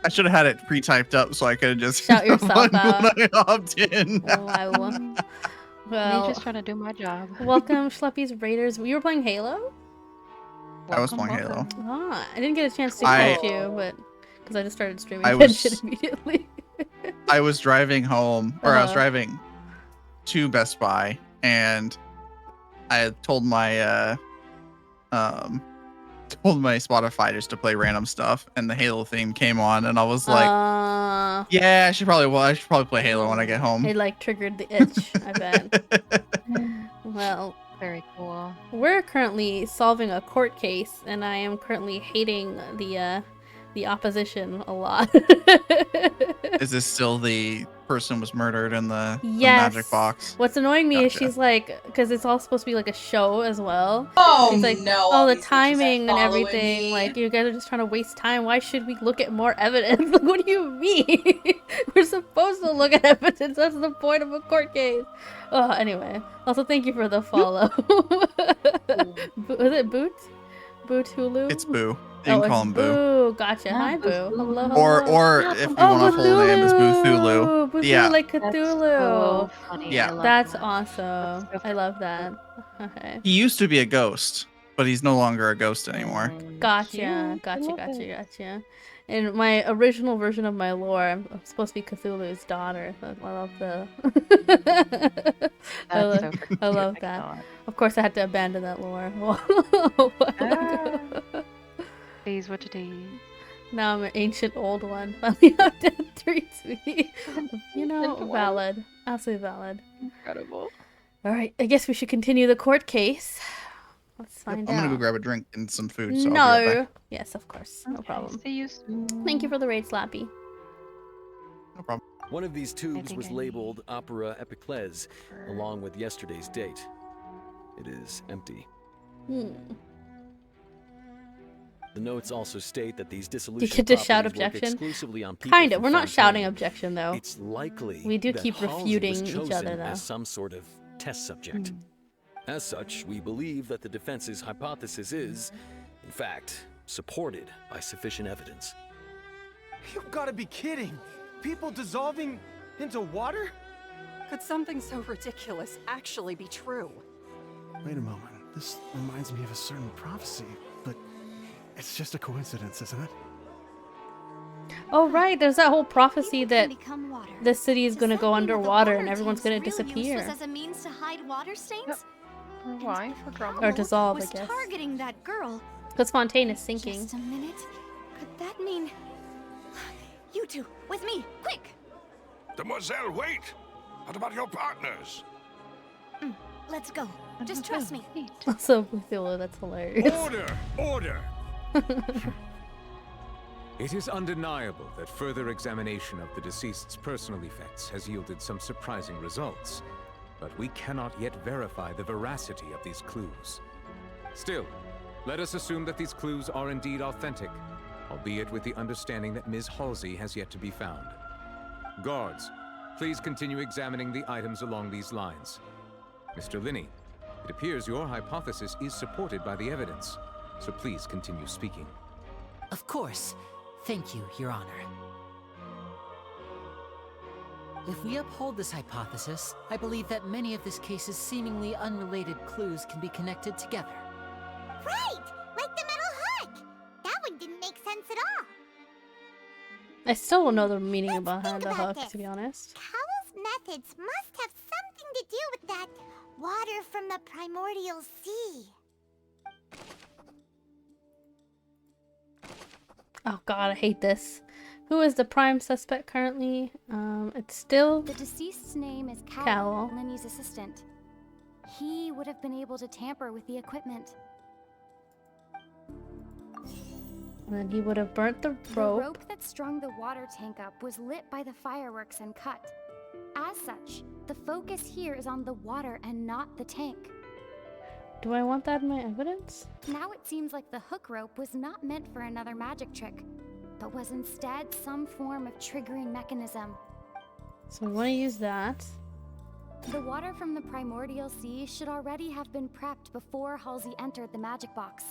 Speaker 13: I should have had it pre-typed up so I could have just
Speaker 1: Shout yourself out.
Speaker 13: when I hopped in.
Speaker 1: Wow.
Speaker 2: Me
Speaker 1: Well,
Speaker 2: just trying to do my job.
Speaker 1: welcome, Schleppy's Raiders. You were playing Halo?
Speaker 13: I was playing Halo.
Speaker 1: Ah, I didn't get a chance to catch you, but because I just started streaming Genshin immediately.
Speaker 13: I was driving home, or I was
Speaker 1: Uh-huh.
Speaker 13: driving to Best Buy, and I had told my Spotify just to play random stuff, and the Halo theme came on, and I was like, yeah, I should probably play Halo when I get home.
Speaker 1: It like triggered the itch, I bet. Well,
Speaker 2: very cool.
Speaker 1: We're currently solving a court case, and I am currently hating the opposition a lot.
Speaker 13: Is this still the person was murdered in the
Speaker 1: Yes.
Speaker 13: magic box?
Speaker 1: What's annoying me is
Speaker 13: Gotcha.
Speaker 1: she's like, because it's all supposed to be like a show as well.
Speaker 14: Oh,
Speaker 1: She's like,
Speaker 14: no,
Speaker 1: oh,
Speaker 14: all
Speaker 1: the
Speaker 14: these bitches are
Speaker 1: timing and
Speaker 14: following
Speaker 1: everything.
Speaker 14: me.
Speaker 1: Like, you guys are just trying to waste time. Why should we look at more evidence? Like, what do you mean? We're supposed to look at evidence. That's the point of a court case. Oh, anyway. Also, thank you for the follow. Was it Boot? Boot Hulu?
Speaker 13: It's Boo. You can call him Boo.
Speaker 1: Boo. Gotcha. Hi, Boo. Hello,
Speaker 13: Or
Speaker 1: hello.
Speaker 13: if you want a full name, is Boothulu.
Speaker 1: Boothulu,
Speaker 13: Yeah.
Speaker 1: like Cthulhu.
Speaker 2: so funny.
Speaker 13: Yeah.
Speaker 2: I love
Speaker 1: That's
Speaker 2: that.
Speaker 1: awesome. I love that. Okay.
Speaker 13: He used to be a ghost, but he's no longer a ghost anymore.
Speaker 1: Gotcha. Gotcha. In my original version of my lore, I'm supposed to be Cthulhu's daughter. I love the. I love,
Speaker 2: so freaking
Speaker 1: I love
Speaker 2: cute.
Speaker 1: that. Of course, I had to abandon that lore.
Speaker 2: Days, what you days?
Speaker 1: Now I'm an ancient old one. Finally, have dead treats me. You know, valid. Absolutely valid.
Speaker 2: Incredible.
Speaker 1: All right, I guess we should continue the court case. Let's find
Speaker 13: I'm
Speaker 1: out.
Speaker 13: gonna go grab a drink and some food. So I'll be right
Speaker 1: No.
Speaker 13: back.
Speaker 1: Yes, of course. No problem.
Speaker 2: See you soon.
Speaker 1: Thank you for the raid, Slappy.
Speaker 13: No problem.
Speaker 12: One of these tubes
Speaker 2: think
Speaker 12: was
Speaker 2: I
Speaker 12: labeled Opera Epiclese, along with yesterday's date. It is empty. The notes also state that these dissolution
Speaker 1: get to shout
Speaker 12: properties work
Speaker 1: objection?
Speaker 12: exclusively on people
Speaker 1: Kind of.
Speaker 12: from
Speaker 1: We're not
Speaker 12: Fontaine.
Speaker 1: shouting objection, though.
Speaker 12: It's likely
Speaker 1: We do
Speaker 12: that
Speaker 1: keep
Speaker 12: Halsey was
Speaker 1: refuting each
Speaker 12: chosen
Speaker 1: other, though.
Speaker 12: as some sort of test subject. As such, we believe that the defense's hypothesis is, in fact, supported by sufficient evidence.
Speaker 15: You've got to be kidding! People dissolving into water?
Speaker 8: Could something so ridiculous actually be true?
Speaker 10: Wait a moment. This reminds me of a certain prophecy, but it's just a coincidence, isn't it?
Speaker 1: Oh, right. There's that whole prophecy that
Speaker 4: become water.
Speaker 1: the city is going to go underwater and everyone's going to
Speaker 4: Tank's real use
Speaker 1: disappear.
Speaker 4: was as a means to hide water stains?
Speaker 2: Why? For drama.
Speaker 1: Or dissolve, I
Speaker 4: was
Speaker 1: guess.
Speaker 4: targeting that girl.
Speaker 1: Because Fontaine is sinking.
Speaker 4: Just a minute. Could that mean... You two, with me, quick!
Speaker 16: Demoiselle, wait! What about your partners?
Speaker 4: Let's go. Just trust me.
Speaker 1: Also, Cthulhu, that's hilarious.
Speaker 7: Order! Order! It is undeniable that further examination of the deceased's personal effects has yielded some surprising results, but we cannot yet verify the veracity of these clues. Still, let us assume that these clues are indeed authentic, albeit with the understanding that Ms. Halsey has yet to be found. Guards, please continue examining the items along these lines. Mr. Lyney, it appears your hypothesis is supported by the evidence, so please continue speaking.
Speaker 3: Of course. Thank you, Your Honor. If we uphold this hypothesis, I believe that many of this case's seemingly unrelated clues can be connected together.
Speaker 4: Right! Like the metal hook! That one didn't make sense at all.
Speaker 1: I still don't know the meaning behind the
Speaker 4: about
Speaker 1: hook,
Speaker 4: this.
Speaker 1: to be honest.
Speaker 4: Cowell's methods must have something to do with that water from the primordial sea.
Speaker 1: Oh god, I hate this. Who is the prime suspect currently? It's still
Speaker 6: The deceased's name is
Speaker 1: Cowell.
Speaker 6: Cowell, Lyney's assistant. He would have been able to tamper with the equipment.
Speaker 1: And then he would have burnt the
Speaker 6: The
Speaker 1: rope.
Speaker 6: rope that strung the water tank up was lit by the fireworks and cut. As such, the focus here is on the water and not the tank.
Speaker 1: Do I want that in my evidence?
Speaker 6: Now it seems like the hook rope was not meant for another magic trick, but was instead some form of triggering mechanism.
Speaker 1: So we want to use that.
Speaker 6: The water from the primordial sea should already have been prepped before Halsey entered the magic box.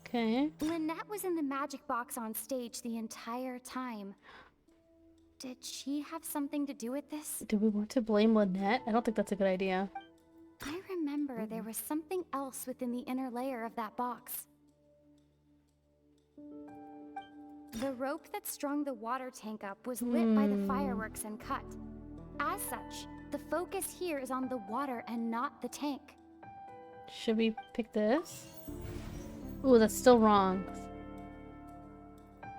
Speaker 1: Okay.
Speaker 6: Lynette was in the magic box on stage the entire time. Did she have something to do with this?
Speaker 1: Do we want to blame Lynette? I don't think that's a good idea.
Speaker 6: I remember there was something else within the inner layer of that box. The rope that strung the water tank up was lit by the fireworks and cut. As such, the focus here is on the water and not the tank.
Speaker 1: Should we pick this? Ooh, that's still wrong.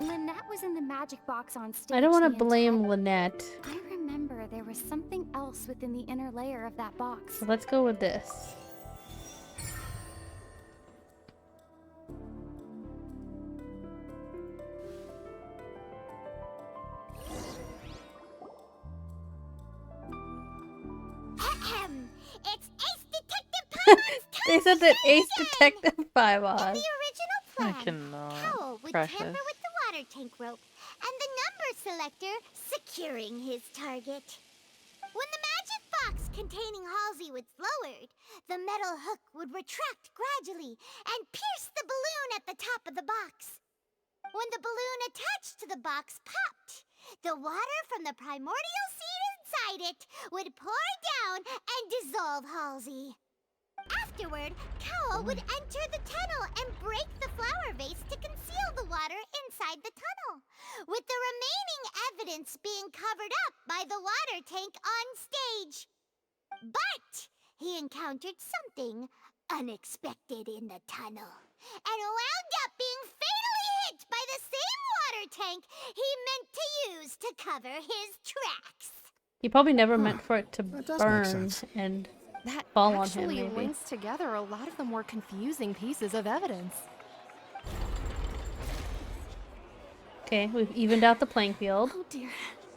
Speaker 6: Lynette was in the magic box on stage.
Speaker 1: I don't want to blame Lynette.
Speaker 6: I remember there was something else within the inner layer of that box.
Speaker 1: So let's go with this.
Speaker 4: Ahem. It's Ace Detective Paimon's time.
Speaker 1: They said that Ace Detective Paimon.
Speaker 4: The original plan,
Speaker 2: I cannot.
Speaker 4: Cowell would
Speaker 2: Precious.
Speaker 4: tamper with the water tank rope and the number selector securing his target. When the magic box containing Halsey was lowered, the metal hook would retract gradually and pierce the balloon at the top of the box. When the balloon attached to the box popped, the water from the primordial seed inside it would pour down and dissolve Halsey. Afterward, Cowell would enter the tunnel and break the flower vase to conceal the water inside the tunnel, with the remaining evidence being covered up by the water tank on stage. But he encountered something unexpected in the tunnel, and wound up being fatally hit by the same water tank he meant to use to cover his tracks.
Speaker 1: He probably never meant for it to
Speaker 10: That does make
Speaker 1: burn
Speaker 10: sense.
Speaker 1: and
Speaker 8: That
Speaker 1: fall on him,
Speaker 8: actually
Speaker 1: maybe.
Speaker 8: links together a lot of the more confusing pieces of evidence.
Speaker 1: Okay, we've evened out the playing field.
Speaker 5: Oh dear,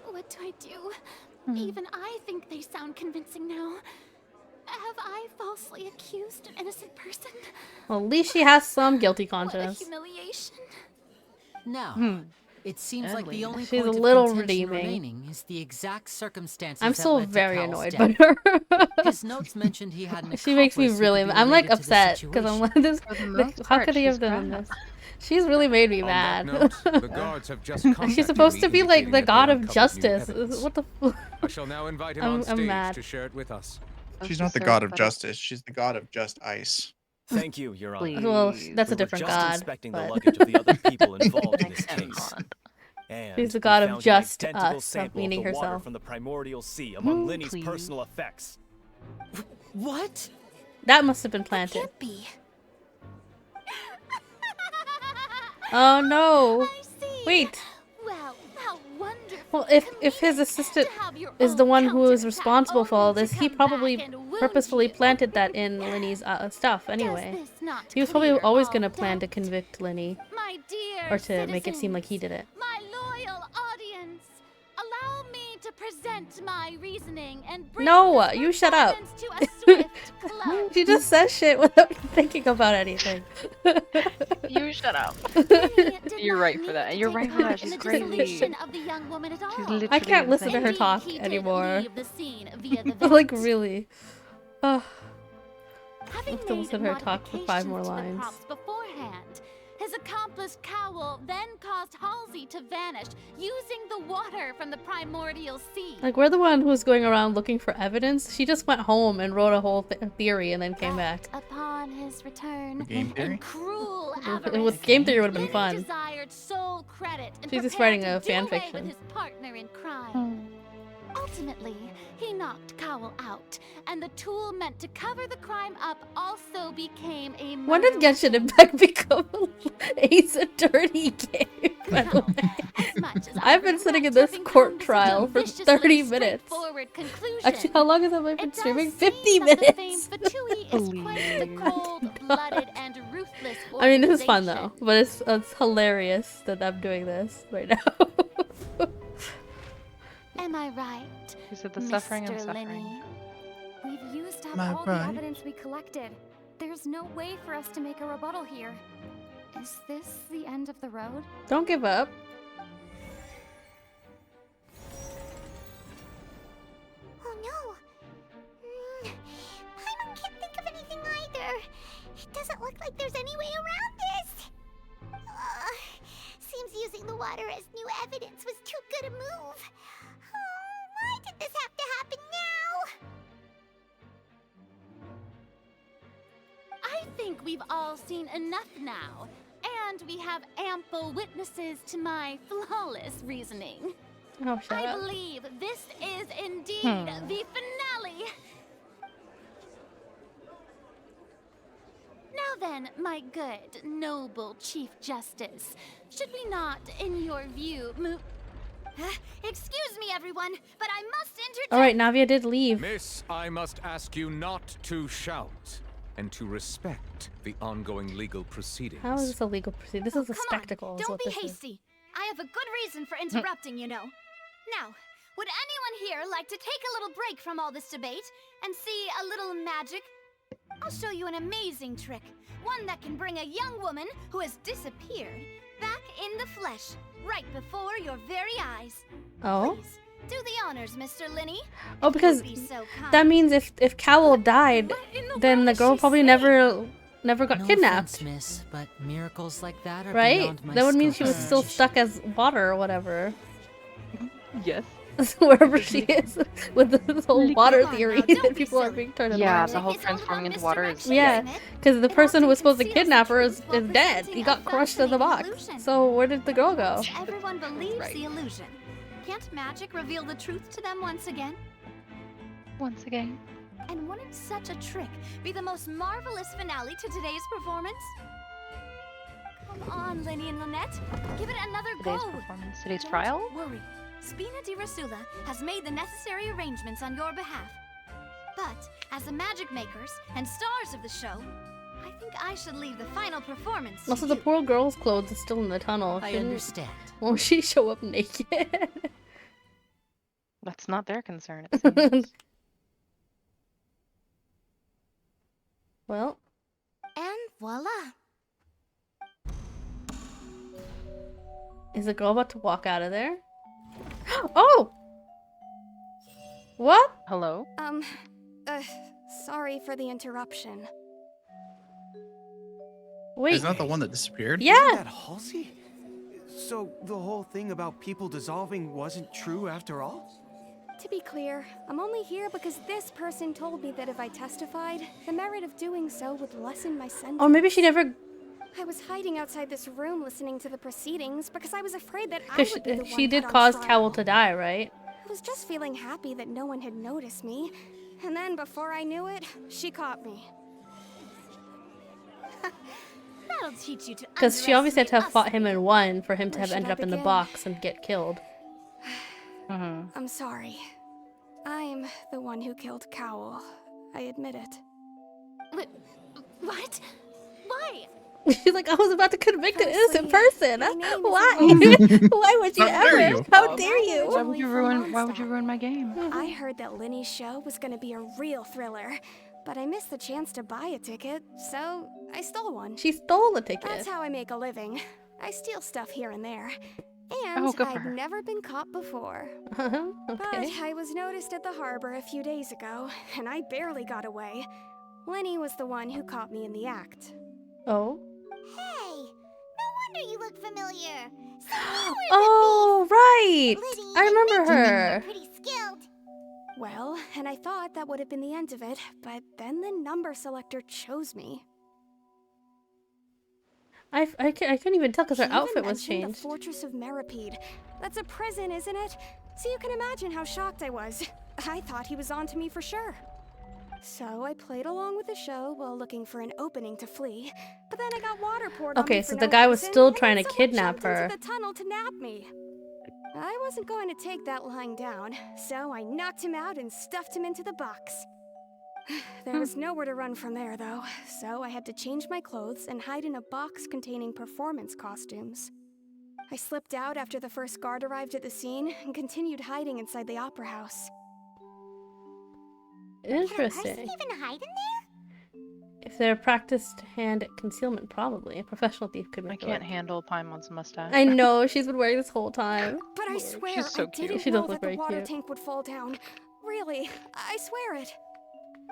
Speaker 5: what do I do? Even I think they sound convincing now. Have I falsely accused an innocent person?
Speaker 1: Well, at least she has some guilty
Speaker 5: What a
Speaker 1: conscience.
Speaker 5: humiliation.
Speaker 3: Now, it seems like the only
Speaker 1: She's
Speaker 3: point
Speaker 1: a
Speaker 3: of
Speaker 1: little
Speaker 3: contention
Speaker 1: redeeming.
Speaker 3: remaining is the exact circumstances
Speaker 1: I'm
Speaker 3: that
Speaker 1: still
Speaker 3: led to
Speaker 1: very
Speaker 3: Cowell's
Speaker 1: annoyed
Speaker 3: death.
Speaker 1: by her.
Speaker 3: His notes mentioned he had an
Speaker 1: She makes me
Speaker 3: accomplice who
Speaker 1: really
Speaker 3: could be
Speaker 1: I'm like
Speaker 3: related to the
Speaker 1: upset because I'm like this.
Speaker 2: For the most
Speaker 1: How
Speaker 2: part,
Speaker 1: could he
Speaker 2: she's
Speaker 1: have done
Speaker 2: crap.
Speaker 1: this? She's really made me
Speaker 7: On that
Speaker 1: mad.
Speaker 7: note, the guards have just
Speaker 1: She's
Speaker 7: contacted
Speaker 1: supposed
Speaker 7: me
Speaker 1: to be like
Speaker 7: indicating
Speaker 1: the
Speaker 7: that they
Speaker 1: god of
Speaker 7: uncovered new
Speaker 1: justice.
Speaker 7: evidence.
Speaker 1: What the? F
Speaker 7: I shall now invite him
Speaker 1: I'm
Speaker 7: on stage
Speaker 1: mad.
Speaker 7: to share it with us.
Speaker 13: She's not the god of justice. She's the god of just ice.
Speaker 14: Thank you, Your Honor.
Speaker 2: Please.
Speaker 1: Well, that's a
Speaker 14: We were
Speaker 1: different
Speaker 14: just
Speaker 1: god.
Speaker 14: inspecting the
Speaker 1: but-
Speaker 14: luggage of the other people involved in this
Speaker 2: Come
Speaker 14: case.
Speaker 2: on.
Speaker 14: And
Speaker 1: She's the
Speaker 14: we
Speaker 1: god of
Speaker 14: found an
Speaker 1: just
Speaker 14: identical
Speaker 1: us,
Speaker 14: sample
Speaker 1: meaning
Speaker 14: of the water
Speaker 1: herself.
Speaker 14: from the primordial sea among Lyney's
Speaker 2: please.
Speaker 14: personal effects.
Speaker 3: What?
Speaker 1: That must have been planted.
Speaker 5: Can't be.
Speaker 1: Oh no!
Speaker 5: I see.
Speaker 1: Wait.
Speaker 5: Well, how wonderful.
Speaker 1: Well, if his assistant is the one who is responsible for all this, he probably purposefully planted that in Lyney's stuff anyway.
Speaker 5: Does this not
Speaker 1: He was probably
Speaker 5: clear
Speaker 1: always
Speaker 5: all
Speaker 1: gonna plan to
Speaker 5: doubt?
Speaker 1: convict Lyney,
Speaker 5: My dear
Speaker 1: or to make it seem like he did it.
Speaker 5: My loyal audience, allow me to present my reasoning and bring
Speaker 1: No,
Speaker 5: this
Speaker 1: you shut up.
Speaker 5: performance to a swift close.
Speaker 1: She just says shit without thinking about anything.
Speaker 2: You shut up.
Speaker 5: Lyney did
Speaker 2: You're
Speaker 5: not
Speaker 2: right for
Speaker 5: need
Speaker 2: that.
Speaker 5: to
Speaker 2: And you're
Speaker 5: take
Speaker 2: right for
Speaker 5: part
Speaker 2: that.
Speaker 5: in
Speaker 2: She's
Speaker 5: the
Speaker 2: crazy.
Speaker 5: dissolution of the young woman at all.
Speaker 2: She's literally
Speaker 1: I can't listen to
Speaker 2: insane.
Speaker 1: her
Speaker 5: Indeed,
Speaker 1: talk
Speaker 5: he did
Speaker 1: anymore.
Speaker 5: leave the scene via the
Speaker 1: Like
Speaker 5: vent.
Speaker 1: really. Ugh.
Speaker 5: Having
Speaker 1: have to
Speaker 5: made
Speaker 1: listen to her talk for 5 more
Speaker 5: modifications to the
Speaker 1: lines.
Speaker 5: props beforehand, his accomplice Cowell then caused Halsey to vanish using the water from the primordial sea.
Speaker 1: Like we're the one who's going around looking for evidence. She just went home and wrote a whole theory and then came back.
Speaker 5: Upon his return,
Speaker 13: Game theory?
Speaker 5: in cruel
Speaker 1: With
Speaker 5: avarice,
Speaker 1: game theory would have been
Speaker 5: Lyney
Speaker 1: fun.
Speaker 5: desired sole credit and
Speaker 1: She's just
Speaker 5: prepared
Speaker 1: writing
Speaker 5: to
Speaker 1: a
Speaker 5: do
Speaker 1: fan
Speaker 5: away
Speaker 1: fiction.
Speaker 5: with his partner in crime. Ultimately, he knocked Cowell out, and the tool meant to cover the crime up also became a murder.
Speaker 1: When did Genshin Impact become Ace Attorney game? By the way, I've been sitting in this court trial for 30 minutes. Actually, how long has I been streaming? 50 minutes. I mean, this is fun though, but it's hilarious that I'm doing this right now.
Speaker 5: Am I right?
Speaker 2: Is it the suffering and
Speaker 5: Mr.
Speaker 2: suffering?
Speaker 5: Lyney?
Speaker 6: We've used up
Speaker 13: Am I
Speaker 6: all the
Speaker 13: right?
Speaker 6: evidence we collected. There's no way for us to make a rebuttal here. Is this the end of the road?
Speaker 1: Don't give up.
Speaker 4: Oh no. Paimon can't think of anything either. It doesn't look like there's any way around this. Seems using the water as new evidence was too good a move. Why did this have to happen now?
Speaker 5: I think we've all seen enough now, and we have ample witnesses to my flawless reasoning.
Speaker 1: Oh, shut
Speaker 5: I
Speaker 1: up.
Speaker 5: believe this is indeed the finale. Now then, my good, noble Chief Justice, should we not, in your view, move...
Speaker 4: Excuse me, everyone, but I must interject.
Speaker 1: Alright, Navia did leave.
Speaker 7: Miss, I must ask you not to shout and to respect the ongoing legal proceedings.
Speaker 1: How is this a legal proceeding? This is a spectacle. is
Speaker 4: Don't
Speaker 1: what
Speaker 4: be
Speaker 1: this is.
Speaker 4: hasty. I have a good reason for interrupting, you know. Now, would anyone here like to take a little break from all this debate and see a little magic? I'll show you an amazing trick. One that can bring a young woman who has disappeared back in the flesh, right before your very eyes.
Speaker 1: Oh?
Speaker 4: Please, do the honors, Mr. Lyney.
Speaker 1: Oh, because
Speaker 4: Be so kind.
Speaker 1: that means if Cowell died, then the girl probably never got
Speaker 3: No
Speaker 1: kidnapped.
Speaker 3: offense, miss, but miracles like that are
Speaker 1: Right?
Speaker 3: beyond my
Speaker 1: That would mean
Speaker 3: scope
Speaker 1: she was
Speaker 3: of
Speaker 1: still
Speaker 3: magician.
Speaker 1: stuck as water or whatever.
Speaker 2: Yes.
Speaker 1: Wherever she is with this whole water theory that people are being turned into
Speaker 2: Yeah,
Speaker 1: water.
Speaker 2: the whole transforming into water is...
Speaker 1: Yeah, because the person who was supposed to kidnap her is dead. He got crushed in the box. So where did the girl go?
Speaker 4: Everyone believes the illusion. Can't magic reveal the truth to them once again?
Speaker 2: Once again.
Speaker 4: And wouldn't such a trick be the most marvelous finale to today's performance? Come on, Lyney and Lynette. Give it another
Speaker 2: Today's
Speaker 4: go.
Speaker 2: performance, today's
Speaker 4: Don't
Speaker 2: trial?
Speaker 4: worry. Spina di Rasula has made the necessary arrangements on your behalf. But, as the magic makers and stars of the show, I think I should leave the final performance to
Speaker 1: Also, the
Speaker 4: you.
Speaker 1: poor girl's clothes is still in the tunnel.
Speaker 3: I
Speaker 1: Shouldn't-
Speaker 3: understand.
Speaker 1: Won't she show up naked?
Speaker 2: That's not their concern, it seems.
Speaker 1: Well,
Speaker 4: And voila.
Speaker 1: is the girl about to walk out of there? Oh! What?
Speaker 2: Hello?
Speaker 6: Sorry for the interruption.
Speaker 1: Wait.
Speaker 13: Is that the one that disappeared?
Speaker 1: Yeah.
Speaker 15: Isn't that Halsey? So the whole thing about people dissolving wasn't true after all?
Speaker 6: To be clear, I'm only here because this person told me that if I testified, the merit of doing so would lessen my sentence.
Speaker 1: Or maybe she never...
Speaker 6: I was hiding outside this room listening to the proceedings because I was afraid that I
Speaker 1: Because
Speaker 6: would be the
Speaker 1: she
Speaker 6: one
Speaker 1: did
Speaker 6: put on
Speaker 1: cause
Speaker 6: trial.
Speaker 1: Cowell to die, right?
Speaker 6: I was just feeling happy that no one had noticed me. And then before I knew it, she caught me.
Speaker 4: That'll teach you to
Speaker 1: Because she obviously had to have
Speaker 4: underestimate
Speaker 1: fought him and won for him to
Speaker 6: Where
Speaker 1: have
Speaker 6: should
Speaker 1: ended
Speaker 6: I
Speaker 1: up in the
Speaker 6: begin?
Speaker 1: box and get killed.
Speaker 6: I'm sorry. I'm the one who killed Cowell. I admit it.
Speaker 5: What? Why?
Speaker 1: She's like, I was about to convict an innocent person.
Speaker 6: my name
Speaker 1: Why?
Speaker 6: isn't
Speaker 1: Why would you
Speaker 13: How dare
Speaker 1: ever?
Speaker 13: you?
Speaker 1: How dare you?
Speaker 2: Why would you ruin my game?
Speaker 6: I heard that Lyney's show was gonna be a real thriller, but I missed the chance to buy a ticket, so I stole one.
Speaker 1: She stole the ticket.
Speaker 6: That's how I make a living. I steal stuff here and there. And
Speaker 2: Oh, good for
Speaker 6: I'd
Speaker 2: her.
Speaker 6: never been caught before.
Speaker 1: But
Speaker 6: But I was noticed at the harbor a few days ago, and I barely got away. Lyney was the one who caught me in the act.
Speaker 1: Oh.
Speaker 4: Hey, no wonder you look familiar. So you were
Speaker 1: Oh, right.
Speaker 4: Lyney,
Speaker 1: I remember
Speaker 4: admit you
Speaker 1: her.
Speaker 4: were pretty skilled.
Speaker 6: Well, and I thought that would have been the end of it, but then the number selector chose me.
Speaker 1: I couldn't even tell because her
Speaker 6: She even
Speaker 1: outfit was
Speaker 6: mentioned
Speaker 1: changed.
Speaker 6: The Fortress of Meripede. That's a prison, isn't it?
Speaker 8: So you can imagine how shocked I was. I thought he was on to me for sure. So I played along with the show while looking for an opening to flee. But then I got water poured on me
Speaker 1: Okay,
Speaker 8: for
Speaker 1: so
Speaker 8: no
Speaker 1: the guy was
Speaker 8: reason,
Speaker 1: still
Speaker 8: and
Speaker 1: trying to
Speaker 8: then someone
Speaker 1: kidnap
Speaker 8: jumped
Speaker 1: her.
Speaker 8: into the tunnel to nab me. I wasn't going to take that lying down, so I knocked him out and stuffed him into the box. There was nowhere to run from there, though, so I had to change my clothes and hide in a box containing performance costumes. I slipped out after the first guard arrived at the scene and continued hiding inside the opera house.
Speaker 1: Interesting.
Speaker 4: Can a person even hide in there?
Speaker 1: If they're practiced hand at concealment, probably. A professional thief could make
Speaker 2: I can't handle Paimon's mustache.
Speaker 1: I know, she's been wearing this whole time.
Speaker 8: But I swear,
Speaker 2: She's so
Speaker 8: I
Speaker 2: cute.
Speaker 8: didn't
Speaker 1: She does
Speaker 8: know
Speaker 1: look
Speaker 8: that the
Speaker 1: very
Speaker 8: water
Speaker 1: cute.
Speaker 8: tank would fall down. Really, I swear it.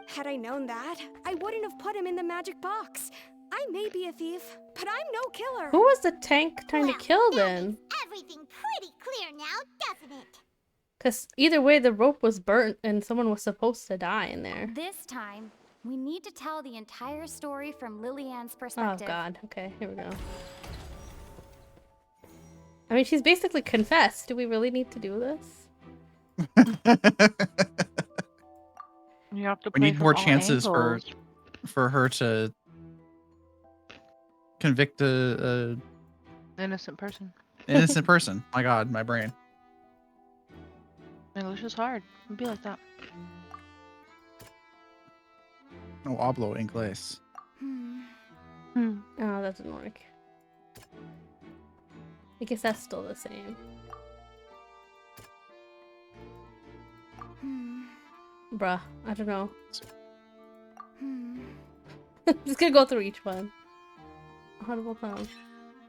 Speaker 8: Had I known that, I wouldn't have put him in the magic box. I may be a thief, but I'm no killer.
Speaker 1: Who was the tank trying to kill then?
Speaker 4: Everything pretty clear now, doesn't it?
Speaker 1: Because either way, the rope was burnt and someone was supposed to die in there.
Speaker 6: This time, we need to tell the entire story from Lillian's
Speaker 1: Oh
Speaker 6: perspective.
Speaker 1: god, okay, here we go. I mean, she's basically confessed. Do we really need to do this?
Speaker 2: You have to
Speaker 13: We
Speaker 2: play
Speaker 13: need
Speaker 2: from
Speaker 13: more
Speaker 2: all
Speaker 13: chances
Speaker 2: angles.
Speaker 13: for her to convict a
Speaker 2: Innocent person.
Speaker 13: innocent person. My god, my brain.
Speaker 2: English is hard. It'd be like that.
Speaker 13: No hablo inglés.
Speaker 1: Oh, that doesn't work. I guess that's still the same. Bruh, I don't know. Just gonna go through each one. Audible sound.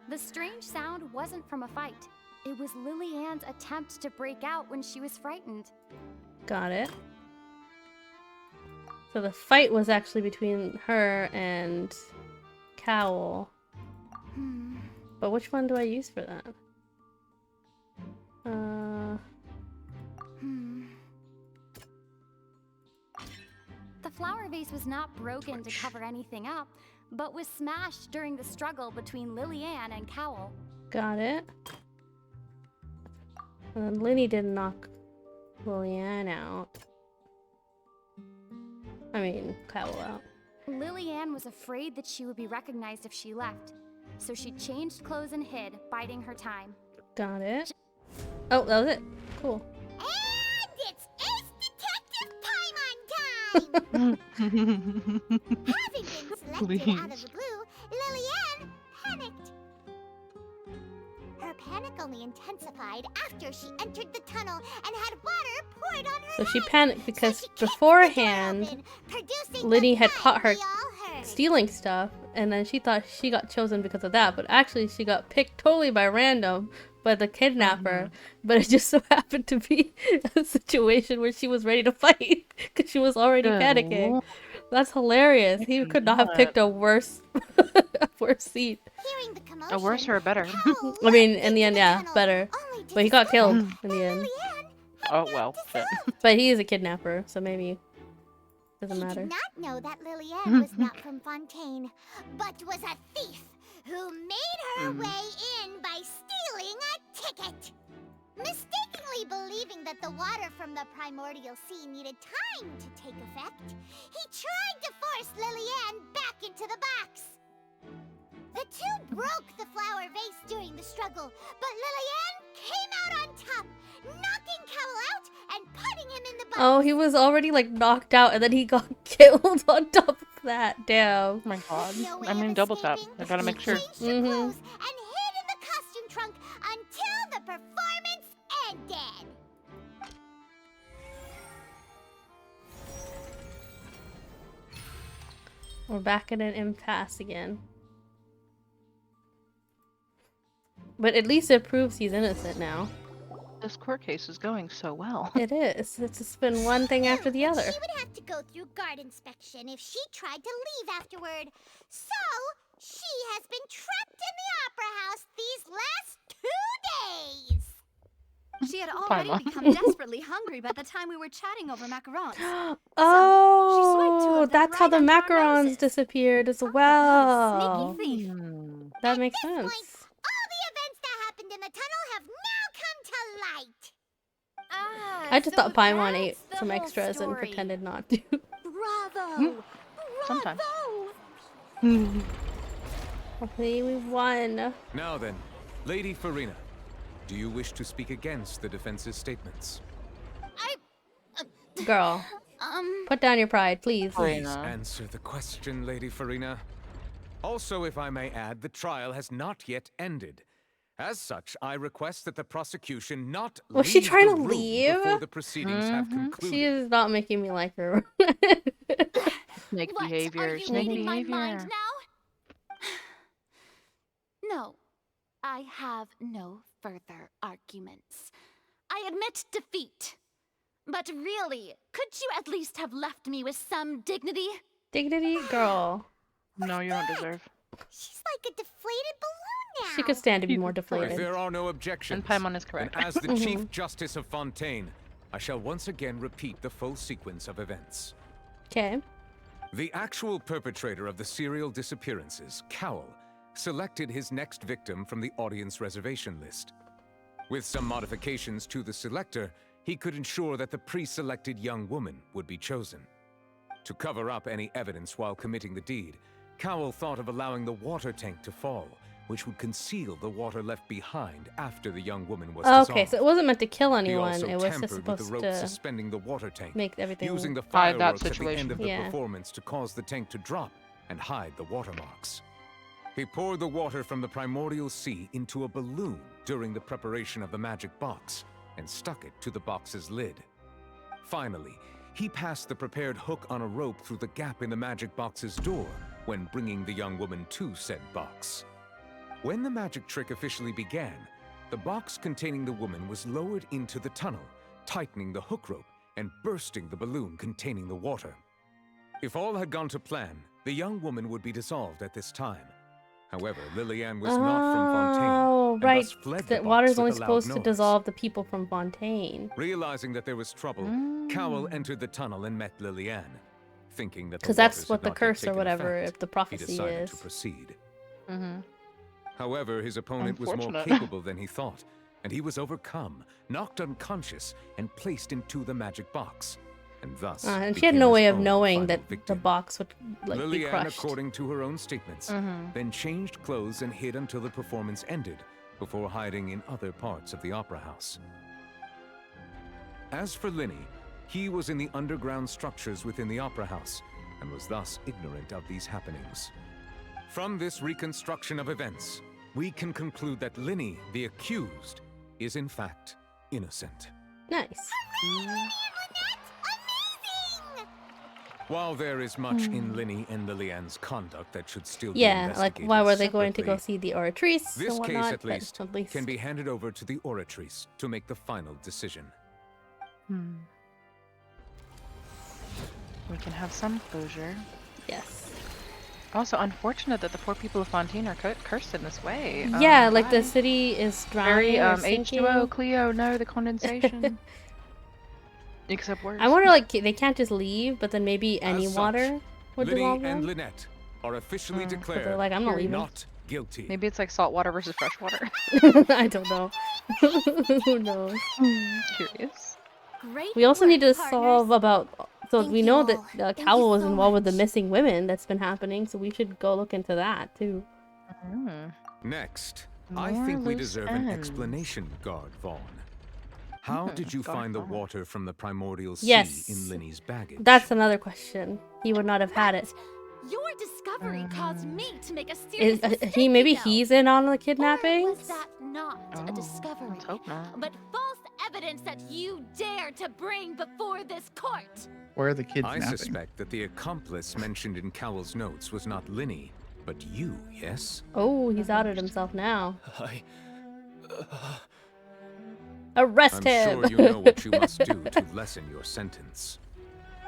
Speaker 6: The strange sound wasn't from a fight. It was Lillian's attempt to break out when she was frightened.
Speaker 1: Got it. So the fight was actually between her and Cowl. But which one do I use for that?
Speaker 6: The flower vase was not broken to cover anything up, but was smashed during the struggle between Lillian and Cowl.
Speaker 1: Got it. And then Lyney didn't knock Lillian out. I mean, Cowl out.
Speaker 6: Lillian was afraid that she would be recognized if she left, so she changed clothes and hid, biding her time.
Speaker 1: Got it. Oh, that was it. Cool.
Speaker 4: And it's Ace Detective Paimon time! Having been selected out of the blue, Lillian panicked. Her panic only intensified after she entered the tunnel and had water poured on her
Speaker 1: So she
Speaker 4: head.
Speaker 1: panicked because beforehand, Lyney had caught her stealing stuff, and then she thought she got chosen because of that, but actually she got picked totally by random by the kidnapper, but it just so happened to be a situation where she was ready to fight because she was already panicking. That's hilarious. He could not have picked a worse seat.
Speaker 2: A worse or a better?
Speaker 1: I mean, in the end, yeah, better. But he got killed in the end.
Speaker 2: Oh, well, shit.
Speaker 1: But he is a kidnapper, so maybe doesn't matter.
Speaker 4: Did not know that Lillian was not from Fontaine, but was a thief who made her way in by stealing a ticket. Mistakenly believing that the water from the primordial sea needed time to take effect, he tried to force Lillian back into the box. The two broke the flower vase during the struggle, but Lillian came out on top, knocking Cowl out and putting him in the box.
Speaker 1: Oh, he was already like knocked out and then he got killed on top of that. Damn.
Speaker 2: Oh my god. I mean, double tap. I gotta make sure.
Speaker 4: And hid in the costume trunk until the performance ended.
Speaker 1: We're back in an impasse again. But at least it proves he's innocent now.
Speaker 2: This court case is going so well.
Speaker 1: It is. It's just been one thing after the other.
Speaker 4: She would have to go through guard inspection if she tried to leave afterward. So, she has been trapped in the opera house these last 2 days.
Speaker 17: She had already become desperately hungry by the time we were chatting over macarons.
Speaker 1: Oh, that's how the macarons disappeared as well.
Speaker 17: Sneaky thief.
Speaker 1: That makes sense.
Speaker 4: All the events that happened in the tunnel have now come to light.
Speaker 1: I just thought Paimon ate
Speaker 17: the
Speaker 1: some
Speaker 17: whole
Speaker 1: extras and
Speaker 17: story.
Speaker 1: pretended not to.
Speaker 17: Bravo!
Speaker 2: Sometimes.
Speaker 1: Okay, we won.
Speaker 7: Now then, Lady Farina, do you wish to speak against the defense's statements?
Speaker 1: Girl, put down your pride, please.
Speaker 7: Please answer the question, Lady Farina. Also, if I may add, the trial has not yet ended. As such, I request that the prosecution not
Speaker 1: Was she
Speaker 7: leave
Speaker 1: trying
Speaker 7: the
Speaker 1: to
Speaker 7: room
Speaker 1: leave?
Speaker 7: before the proceedings have concluded.
Speaker 1: She is not making me like her.
Speaker 2: Snake
Speaker 5: What,
Speaker 2: behavior.
Speaker 5: are you
Speaker 2: Snake
Speaker 5: reading my
Speaker 2: behavior.
Speaker 5: mind now? No, I have no further arguments. I admit defeat. But really, could you at least have left me with some dignity?
Speaker 1: Dignity? Girl.
Speaker 2: No, you don't deserve.
Speaker 4: She's like a deflated balloon now.
Speaker 1: She could stand to be more
Speaker 7: If
Speaker 1: deflated.
Speaker 7: there are no objections,
Speaker 2: And Paimon is correct.
Speaker 7: then as the Chief Justice of Fontaine, I shall once again repeat the full sequence of events.
Speaker 1: Okay.
Speaker 7: The actual perpetrator of the serial disappearances, Cowell, selected his next victim from the audience reservation list. With some modifications to the selector, he could ensure that the pre-selected young woman would be chosen. To cover up any evidence while committing the deed, Cowell thought of allowing the water tank to fall, which would conceal the water left behind after the young woman was dissolved.
Speaker 1: Okay, so it wasn't meant to kill
Speaker 7: He
Speaker 1: anyone.
Speaker 7: also
Speaker 1: It was just
Speaker 7: tampered with
Speaker 1: supposed
Speaker 7: the rope
Speaker 1: to
Speaker 7: suspending the water tank,
Speaker 1: make everything
Speaker 7: using the
Speaker 2: Hide that
Speaker 7: fireworks at the end
Speaker 2: situation.
Speaker 7: of the
Speaker 1: Yeah.
Speaker 7: performance to cause the tank to drop and hide the watermarks. He poured the water from the primordial sea into a balloon during the preparation of the magic box and stuck it to the box's lid. Finally, he passed the prepared hook on a rope through the gap in the magic box's door when bringing the young woman to said box. When the magic trick officially began, the box containing the woman was lowered into the tunnel, tightening the hook rope and bursting the balloon containing the water. If all had gone to plan, the young woman would be dissolved at this time. However, Lillian was not from Fontaine,
Speaker 1: Oh,
Speaker 7: and
Speaker 1: right.
Speaker 7: thus fled the
Speaker 1: That
Speaker 7: box
Speaker 1: water's
Speaker 7: with
Speaker 1: only
Speaker 7: a loud
Speaker 1: supposed to
Speaker 7: noise.
Speaker 1: dissolve the people from Fontaine.
Speaker 7: Realizing that there was trouble, Cowell entered the tunnel and met Lillian. Thinking that the
Speaker 1: Because that's
Speaker 7: waters
Speaker 1: what
Speaker 7: had
Speaker 1: the
Speaker 7: not yet
Speaker 1: curse or
Speaker 7: taken
Speaker 1: whatever,
Speaker 7: effect,
Speaker 1: if the
Speaker 7: he
Speaker 1: prophecy
Speaker 7: decided
Speaker 1: is.
Speaker 7: to proceed.
Speaker 2: Mm-hmm.
Speaker 7: However, his opponent was more
Speaker 2: Unfortunate.
Speaker 7: capable than he thought, and he was overcome, knocked unconscious, and placed into the magic box. And thus,
Speaker 1: And she had
Speaker 7: became
Speaker 1: no
Speaker 7: his
Speaker 1: way of
Speaker 7: own
Speaker 1: knowing
Speaker 7: final
Speaker 1: that the
Speaker 7: victim.
Speaker 1: box would like be
Speaker 7: Lillian,
Speaker 1: crushed.
Speaker 7: according to her own statements, then changed clothes and hid until the performance ended, before hiding in other parts of the opera house. As for Lyney, he was in the underground structures within the opera house, and was thus ignorant of these happenings. From this reconstruction of events, we can conclude that Lyney, the accused, is in fact innocent.
Speaker 1: Nice.
Speaker 7: While there is much in Lyney and Lillian's conduct that should still be
Speaker 1: Yeah, like
Speaker 7: investigated
Speaker 1: why were they going to go
Speaker 7: separately,
Speaker 1: see the oratrice
Speaker 7: this
Speaker 1: and
Speaker 7: case,
Speaker 1: whatnot?
Speaker 7: at
Speaker 1: but
Speaker 7: least, can be handed over to the oratrice to make the final decision.
Speaker 2: We can have some closure.
Speaker 1: Yes.
Speaker 2: Also, unfortunate that the poor people of Fontaine are cursed in this way.
Speaker 1: Yeah, like the
Speaker 2: bye.
Speaker 1: city is
Speaker 2: Very
Speaker 1: drowning or sinking.
Speaker 2: H2O, Cleo, no, the condensation. Except worse.
Speaker 1: I wonder, like, they can't just leave, but then maybe any
Speaker 7: As such,
Speaker 1: water would dissolve
Speaker 7: Lyney and
Speaker 1: them?
Speaker 7: Lynette are officially
Speaker 1: But
Speaker 7: declared
Speaker 1: they're like, I'm not leaving.
Speaker 7: not guilty.
Speaker 2: Maybe it's like saltwater versus freshwater.
Speaker 1: I don't know. Who knows?
Speaker 2: Curious.
Speaker 17: Great
Speaker 1: We also need to
Speaker 17: work,
Speaker 1: solve about... So
Speaker 17: Thank
Speaker 1: we
Speaker 17: you
Speaker 1: know
Speaker 17: all.
Speaker 1: that
Speaker 17: Thank you
Speaker 1: Cowell was
Speaker 17: so
Speaker 1: involved with the
Speaker 17: much.
Speaker 1: missing women that's been happening, so we should go look into that, too.
Speaker 7: Next, I
Speaker 2: More
Speaker 7: think we
Speaker 2: loose
Speaker 7: deserve an
Speaker 2: ends.
Speaker 7: explanation, Guard Vaughn. How did you
Speaker 2: Guard
Speaker 7: find the
Speaker 2: Vaughn.
Speaker 7: water from the primordial sea
Speaker 1: Yes.
Speaker 7: in Lyney's baggage?
Speaker 1: That's another question. He would not have had it.
Speaker 5: Your discovery caused me to make a serious
Speaker 1: Is,
Speaker 5: mistake,
Speaker 1: maybe
Speaker 5: you know.
Speaker 1: he's in on the
Speaker 5: Or
Speaker 1: kidnappings?
Speaker 5: was that not a discovery,
Speaker 2: Let's hope not.
Speaker 5: but false evidence that you dare to bring before this court?
Speaker 13: Where are the kids
Speaker 7: I
Speaker 13: napping?
Speaker 7: suspect that the accomplice mentioned in Cowell's notes was not Lyney, but you, yes?
Speaker 1: Oh, he's outed himself now.
Speaker 14: I...
Speaker 1: Arrest
Speaker 7: I'm
Speaker 1: him!
Speaker 7: sure you know what you must do to lessen your sentence.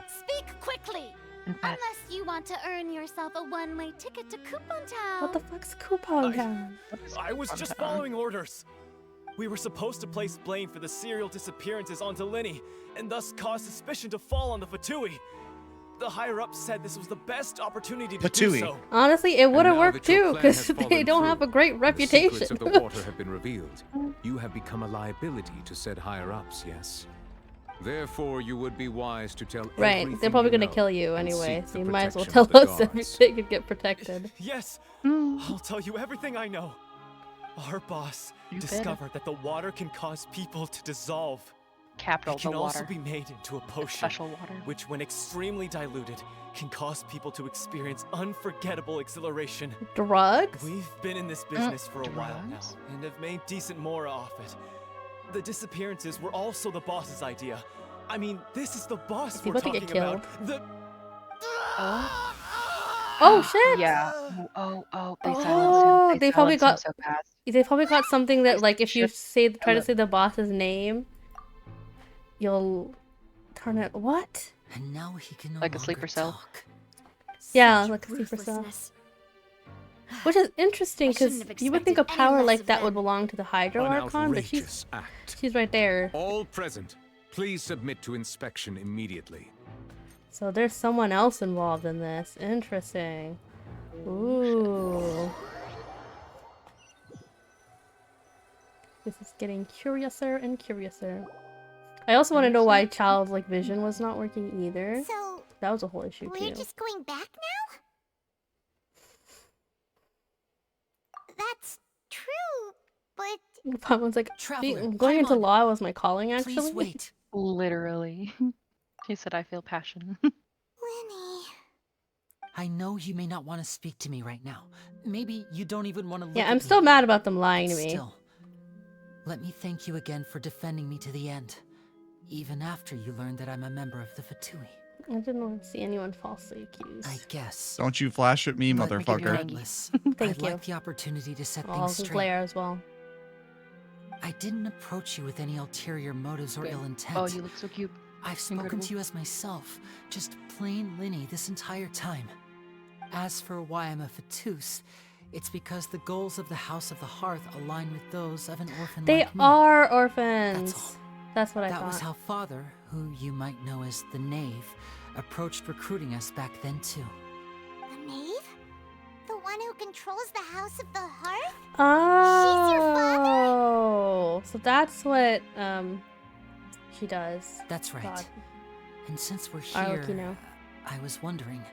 Speaker 5: Speak quickly! Unless you want to earn yourself a one-way ticket to Coupon Town.
Speaker 1: What the fuck's Coupon Town?
Speaker 14: I was just following orders. We were supposed to place blame for the serial disappearances onto Lyney, and thus cause suspicion to fall on the Fatui. The higher-ups said this was the best opportunity to do
Speaker 13: Fatui.
Speaker 14: so.
Speaker 1: Honestly, it would have
Speaker 7: now
Speaker 1: worked
Speaker 7: that your
Speaker 1: too,
Speaker 7: plan
Speaker 1: because
Speaker 7: has
Speaker 1: they
Speaker 7: fallen
Speaker 1: don't have a
Speaker 7: through,
Speaker 1: great
Speaker 7: and
Speaker 1: reputation.
Speaker 7: the secrets of the water have been revealed. You have become a liability to said higher-ups, yes? Therefore, you would be wise to tell
Speaker 1: Right,
Speaker 7: everything
Speaker 1: they're probably
Speaker 7: you
Speaker 1: gonna
Speaker 7: know
Speaker 1: kill you
Speaker 7: and
Speaker 1: anyway,
Speaker 7: seek
Speaker 1: so
Speaker 7: the
Speaker 1: you might as well
Speaker 7: protection
Speaker 1: tell
Speaker 7: of the
Speaker 1: us
Speaker 7: gods.
Speaker 1: everything and get protected.
Speaker 14: Yes, I'll tell you everything I know. Our boss discovered that the water can cause people to dissolve.
Speaker 2: Capital
Speaker 14: It can
Speaker 2: the
Speaker 14: also
Speaker 2: water.
Speaker 14: be made into a potion,
Speaker 2: Special water.
Speaker 14: which, when extremely diluted, can cause people to experience unforgettable exhilaration.
Speaker 1: Drugs?
Speaker 14: We've been in this business for a while now, and have made decent more off it. The disappearances were also the boss's idea. I mean, this is the boss
Speaker 1: Is he
Speaker 14: we're
Speaker 1: about to get
Speaker 14: talking about.
Speaker 1: killed?
Speaker 2: Oh.
Speaker 1: Oh shit!
Speaker 2: Yeah. Oh, they silenced him.
Speaker 1: Oh, they probably
Speaker 2: silenced him
Speaker 1: got
Speaker 2: so fast.
Speaker 1: they probably got something that like if you say try to
Speaker 2: Hello.
Speaker 1: say the boss's name, you'll turn it what?
Speaker 3: And now he can no
Speaker 2: Like a
Speaker 3: longer
Speaker 2: sleeper cell.
Speaker 3: talk.
Speaker 1: Yeah, like a sleeper cell. Which is interesting because you would think a power like that would belong to the Hydro
Speaker 7: An
Speaker 1: Archon, but
Speaker 7: outrageous act.
Speaker 1: she's right there.
Speaker 7: All present, please submit to inspection immediately.
Speaker 1: So there's someone else involved in this. Interesting. Ooh. This is getting curiouser and curiouser. I also want to know why childlike vision was not working either.
Speaker 4: So
Speaker 1: That was a whole issue
Speaker 4: we're
Speaker 1: too.
Speaker 4: just going back now? That's true, but
Speaker 1: Pamon's like,
Speaker 3: Traveler,
Speaker 1: going into
Speaker 3: Paimon,
Speaker 1: law was my calling actually.
Speaker 3: Please wait.
Speaker 2: Literally. He said, I feel passion.
Speaker 4: Lyney.
Speaker 3: I know you may not want to speak to me right now. Maybe you don't even want to look
Speaker 1: Yeah,
Speaker 3: at
Speaker 1: I'm
Speaker 3: me.
Speaker 1: still mad about them lying to me.
Speaker 3: Still, let me thank you again for defending me to the end. Even after you learned that I'm a member of the Fatui.
Speaker 1: I didn't want to see anyone falsely accused.
Speaker 3: I guess.
Speaker 13: Don't you flash at me,
Speaker 3: But
Speaker 13: motherfucker.
Speaker 3: regardless,
Speaker 1: Thank
Speaker 3: I'd
Speaker 1: you.
Speaker 3: like the opportunity to set
Speaker 1: I'll
Speaker 3: things straight.
Speaker 1: glare as well.
Speaker 3: I didn't approach you with any ulterior motives or ill intent.
Speaker 2: Oh, you look so cute.
Speaker 3: I've spoken
Speaker 2: Incredible.
Speaker 3: to you as myself, just plain Lyney this entire time. As for why I'm a Fatus, it's because the goals of the House of the Hearth align with those of an orphan
Speaker 1: They
Speaker 3: like me.
Speaker 1: are orphans.
Speaker 3: That's all.
Speaker 1: That's what I
Speaker 3: That
Speaker 1: thought.
Speaker 3: was how Father, who you might know as the Knave, approached recruiting us back then too.
Speaker 4: The knave? The one who controls the House of the Hearth?
Speaker 1: Oh,
Speaker 4: She's your father?
Speaker 1: So that's what she does.
Speaker 3: That's right.
Speaker 1: God.
Speaker 3: And since we're
Speaker 1: I'll
Speaker 3: here,
Speaker 1: let you know.
Speaker 3: I was wondering,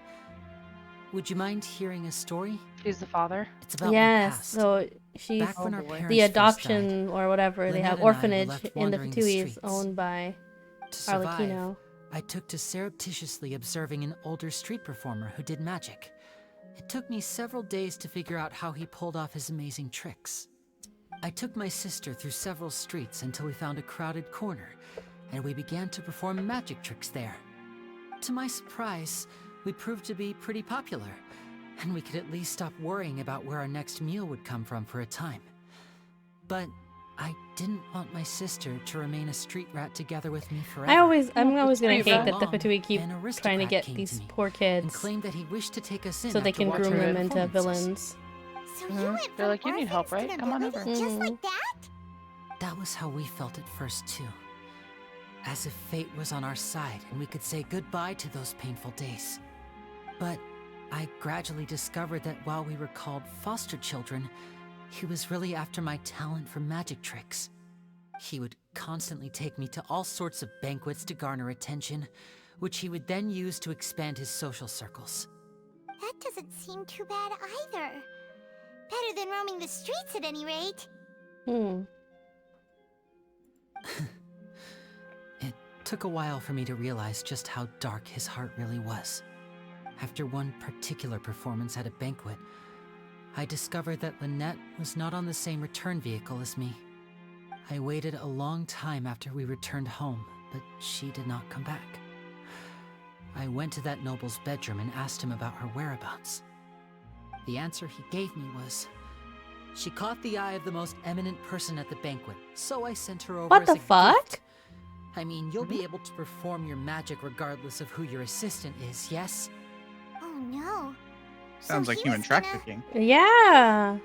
Speaker 3: would you mind hearing a story?
Speaker 2: He's the father.
Speaker 3: It's about my
Speaker 1: Yes,
Speaker 3: past.
Speaker 1: so she's
Speaker 3: Back when our parents
Speaker 1: the
Speaker 3: first
Speaker 1: adoption or whatever. They
Speaker 3: Lynette
Speaker 1: have
Speaker 3: and I were
Speaker 1: orphanage
Speaker 3: left
Speaker 1: in the
Speaker 3: wandering the
Speaker 1: Fatuis
Speaker 3: streets.
Speaker 1: owned by
Speaker 3: To survive,
Speaker 1: Arlecchino.
Speaker 3: I took to surreptitiously observing an older street performer who did magic. It took me several days to figure out how he pulled off his amazing tricks. I took my sister through several streets until we found a crowded corner, and we began to perform magic tricks there. To my surprise, we proved to be pretty popular, and we could at least stop worrying about where our next meal would come from for a time. But I didn't want my sister to remain a street rat together with me forever.
Speaker 1: I'm always gonna hate that the
Speaker 3: Mom,
Speaker 1: Fatui keep
Speaker 3: an
Speaker 1: trying to
Speaker 3: aristocrat
Speaker 1: get
Speaker 3: came
Speaker 1: these
Speaker 3: to me
Speaker 1: poor
Speaker 3: and
Speaker 1: kids
Speaker 3: claimed that he wished to take us in
Speaker 1: so they
Speaker 3: after
Speaker 1: can
Speaker 3: watching
Speaker 1: groom
Speaker 3: our
Speaker 1: them into
Speaker 3: performances.
Speaker 1: villains.
Speaker 4: So you went
Speaker 2: They're
Speaker 4: from
Speaker 2: like, you need help,
Speaker 4: orphans
Speaker 2: right?
Speaker 4: to
Speaker 2: Come on
Speaker 4: nobility
Speaker 2: over.
Speaker 4: just like that?
Speaker 3: That was how we felt at first too. As if fate was on our side and we could say goodbye to those painful days. But I gradually discovered that while we were called foster children, he was really after my talent for magic tricks. He would constantly take me to all sorts of banquets to garner attention, which he would then use to expand his social circles.
Speaker 4: That doesn't seem too bad either. Better than roaming the streets at any rate.
Speaker 3: It took a while for me to realize just how dark his heart really was. After one particular performance at a banquet, I discovered that Lynette was not on the same return vehicle as me. I waited a long time after we returned home, but she did not come back. I went to that noble's bedroom and asked him about her whereabouts. The answer he gave me was, she caught the eye of the most eminent person at the banquet, so I sent her over
Speaker 1: What
Speaker 3: as
Speaker 1: the
Speaker 3: a
Speaker 1: fuck?
Speaker 3: gift. I mean, you'll be able to perform your magic regardless of who your assistant is, yes?
Speaker 4: Oh no.
Speaker 13: Sounds
Speaker 4: So
Speaker 13: like
Speaker 4: he
Speaker 13: human
Speaker 4: was gonna-
Speaker 13: trafficking.
Speaker 1: Yeah.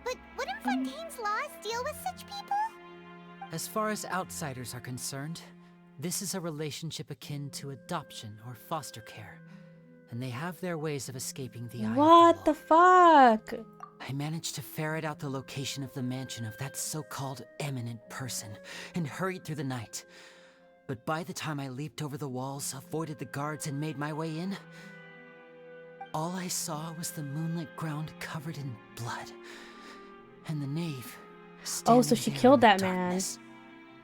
Speaker 4: But wouldn't Fontaine's laws deal with such people?
Speaker 3: As far as outsiders are concerned, this is a relationship akin to adoption or foster care, and they have their ways of escaping the eye.
Speaker 1: What the fuck?
Speaker 3: I managed to ferret out the location of the mansion of that so-called eminent person and hurried through the night. but by the time I leaped over the walls, avoided the guards, and made my way in, all I saw was the moonlit ground covered in blood, and the knave standing
Speaker 1: Oh, so she
Speaker 3: there
Speaker 1: killed
Speaker 3: in the
Speaker 1: that
Speaker 3: darkness.